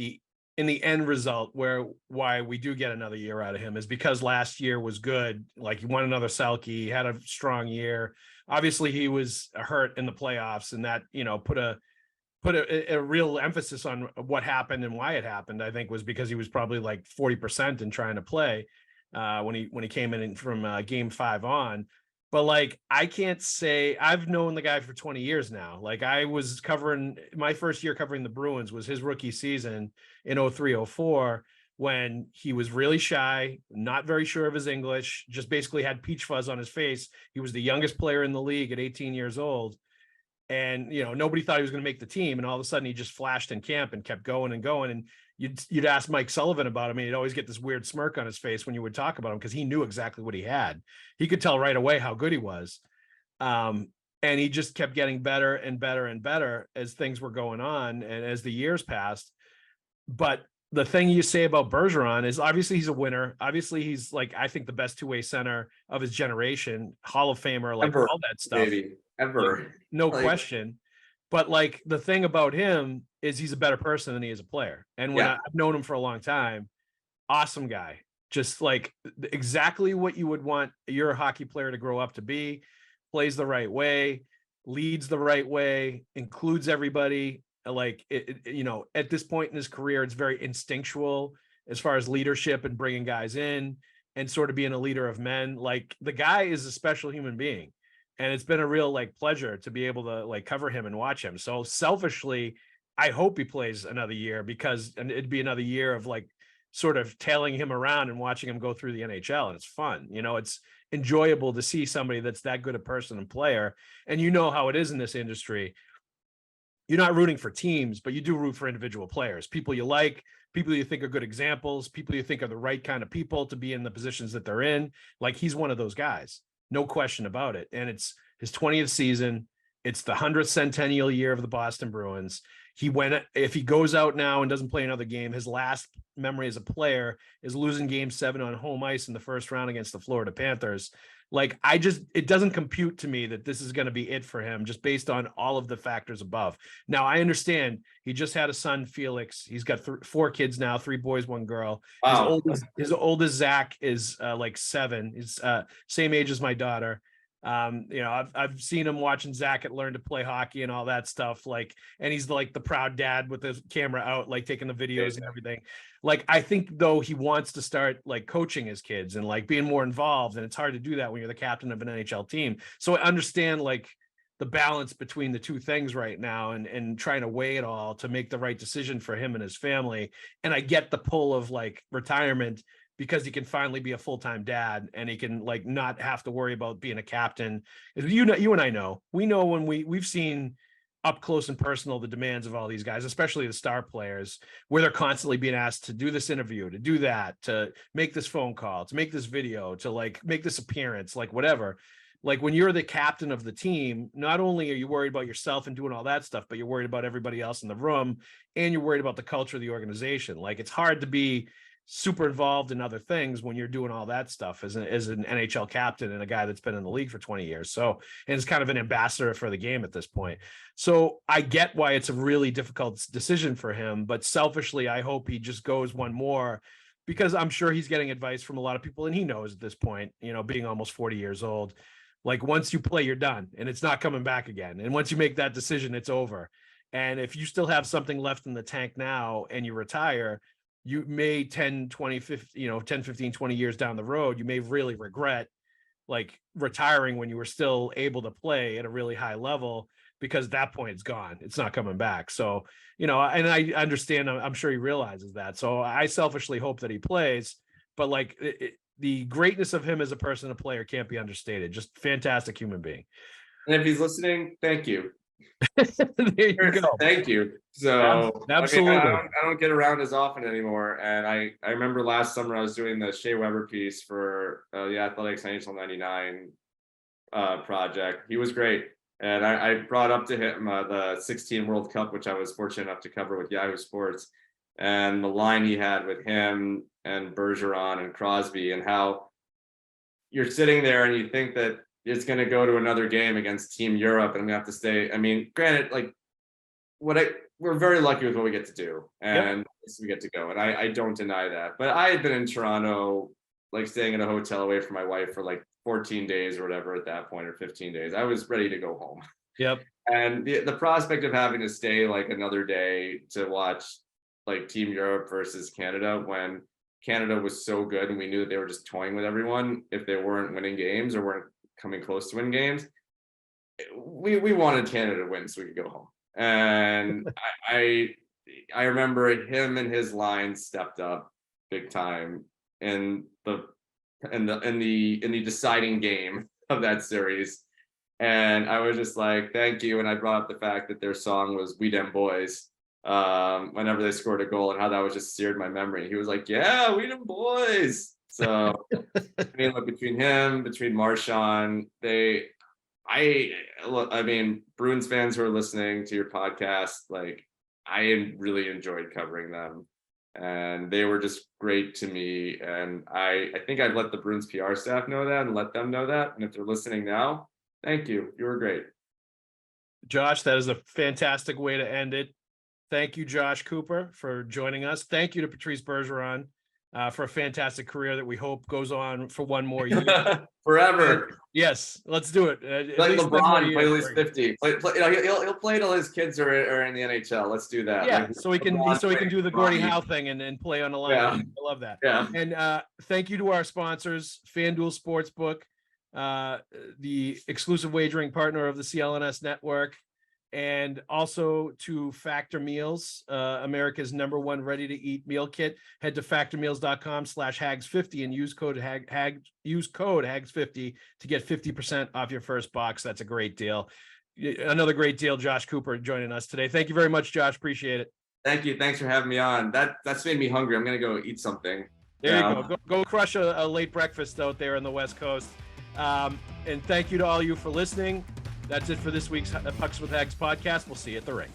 [SPEAKER 2] the end result why we do get another year out of him is because last year was good. Like he won another Selke, he had a strong year. Obviously, he was hurt in the playoffs, and that put a real emphasis on what happened and why it happened. I think was because he was probably like 40% in trying to play when he came in from game 5 on. But like, I can't say I've known the guy for 20 years now. Like I was covering my first year covering the Bruins was his rookie season in 03-04 when he was really shy, not very sure of his English, just basically had peach fuzz on his face. He was the youngest player in the league at 18 years old. And, nobody thought he was going to make the team. And all of a sudden he just flashed in camp and kept going and going. And you'd ask Mike Sullivan about him, and he'd always get this weird smirk on his face when you would talk about him because he knew exactly what he had. He could tell right away how good he was. And he just kept getting better and better and better as things were going on and as the years passed. But the thing you say about Bergeron is obviously he's a winner. Obviously he's like, I think the best two-way center of his generation, Hall of Famer, like
[SPEAKER 3] Ever,
[SPEAKER 2] all that stuff.
[SPEAKER 3] baby, ever.
[SPEAKER 2] No
[SPEAKER 3] Like,
[SPEAKER 2] question. But like the thing about him is he's a better person than he is a player. And when
[SPEAKER 3] Yeah.
[SPEAKER 2] I've known him for a long time, awesome guy. Just like exactly what you would want your hockey player to grow up to be, plays the right way, leads the right way, includes everybody. Like you know, at this point in his career, it's very instinctual as far as leadership and bringing guys in and sort of being a leader of men. Like the guy is a special human being, and it's been a real like pleasure to be able to like cover him and watch him. So selfishly, I hope he plays another year because and it'd be another year of like sort of tailing him around and watching him go through the NHL. And it's fun. You know, it's enjoyable to see somebody that's that good a person and player. And you know how it is in this industry. You're not rooting for teams, but you do root for individual players, people you like, people you think are good examples, people you think are the right kind of people to be in the positions that they're in. Like he's one of those guys, no question about it. And it's his 20th season. It's the 100th centennial year of the Boston Bruins. He went, if he goes out now and doesn't play another game, his last memory as a player is losing game 7 on home ice in the first round against the Florida Panthers. Like it doesn't compute to me that this is going to be it for him just based on all of the factors above. Now I understand he just had a son, Felix. He's got 4 kids now, 3 boys, 1 girl.
[SPEAKER 3] Wow.
[SPEAKER 2] His oldest Zach is like 7. He's same age as my daughter. You know, I've seen him watching Zach learn to play hockey and all that stuff. Like, and he's like the proud dad with the camera out, like taking the videos and everything. Like, I think though he wants to start like coaching his kids and like being more involved. And it's hard to do that when you're the captain of an NHL team. So I understand like the balance between the two things right now and trying to weigh it all to make the right decision for him and his family. And I get the pull of like retirement because he can finally be a full-time dad and he can like not have to worry about being a captain. You know, you and I know, we know when we've seen up close and personal the demands of all these guys, especially the star players, where they're constantly being asked to do this interview, to do that, to make this phone call, to make this video, to like make this appearance, like whatever. Like when you're the captain of the team, not only are you worried about yourself and doing all that stuff, but you're worried about everybody else in the room and you're worried about the culture of the organization. Like it's hard to be super involved in other things when you're doing all that stuff as an NHL captain and a guy that's been in the league for 20 years. So, and it's kind of an ambassador for the game at this point. So I get why it's a really difficult decision for him, but selfishly, I hope he just goes one more because I'm sure he's getting advice from a lot of people. And he knows at this point, you know, being almost 40 years old, like once you play, you're done and it's not coming back again. And once you make that decision, it's over. And if you still have something left in the tank now and you retire, you may 10, 20, 50, you know, 10, 15, 20 years down the road, you may really regret like retiring when you were still able to play at a really high level, because at that point it's gone. It's not coming back. So, you know, and I understand, I'm sure he realizes that. So I selfishly hope that he plays, but like the greatness of him as a person, a player can't be understated. Just fantastic human being.
[SPEAKER 3] And if he's listening, thank you.
[SPEAKER 2] There you go.
[SPEAKER 3] Thank you. So
[SPEAKER 2] absolutely.
[SPEAKER 3] I don't get around as often anymore. And I remember last summer I was doing the Shea Weber piece for the Athletics NHL 99 project. He was great. And I brought up to him the 16 World Cup, which I was fortunate enough to cover with Yahoo Sports, and the line he had with him and Bergeron and Crosby, and how you're sitting there and you think that it's going to go to another game against Team Europe and I'm going to have to stay. I mean, granted, like we're very lucky with what we get to do and we get to go. And I don't deny that, but I had been in Toronto, like staying in a hotel away from my wife for like 14 days or whatever at that point, or 15 days. I was ready to go home.
[SPEAKER 2] Yep.
[SPEAKER 3] And the prospect of having to stay like another day to watch like Team Europe versus Canada, when Canada was so good and we knew that they were just toying with everyone if they weren't winning games or weren't coming close to win games, we wanted Canada to win so we could go home. And I remember him and his line stepped up big time in the deciding game of that series. And I was just like, thank you. And I brought up the fact that their song was "We Dem Boys" whenever they scored a goal, and how that was just seared my memory. He was like, yeah, "We Dem Boys." So I mean, look, between him, between Marchand, I mean, Bruins fans who are listening to your podcast, like I really enjoyed covering them. and they were just great to me. And I think I'd let the Bruins PR staff know that and let them know that. And if they're listening now, thank you. You were great.
[SPEAKER 2] Josh, that is a fantastic way to end it. Thank you, Josh Cooper, for joining us. Thank you to Patrice Bergeron for a fantastic career that we hope goes on for one more year.
[SPEAKER 3] Forever.
[SPEAKER 2] Yes, let's do it.
[SPEAKER 3] Like LeBron, play at least 50. He'll play till his kids are in the NHL. Let's do that.
[SPEAKER 2] Yeah,
[SPEAKER 3] like,
[SPEAKER 2] so he can do the Gordie Howe thing and play on the line.
[SPEAKER 3] Yeah.
[SPEAKER 2] I love that.
[SPEAKER 3] Yeah.
[SPEAKER 2] And thank you to our sponsors, FanDuel Sportsbook, the exclusive wagering partner of the CLNS network, and also to Factor Meals, America's #1 ready-to-eat meal kit. Head to factormeals.com/Haggs50 and use code Haggs50 to get 50% off your first box. That's a great deal. Another great deal. Josh Cooper joining us today. Thank you very much, Josh. Appreciate it.
[SPEAKER 3] Thank you. Thanks for having me on. That's made me hungry. I'm gonna go eat something.
[SPEAKER 2] There you go. Go crush a late breakfast out there on the West Coast. And thank you to all you for listening. That's it for this week's Pucks with Haggs podcast. We'll see you at the rink.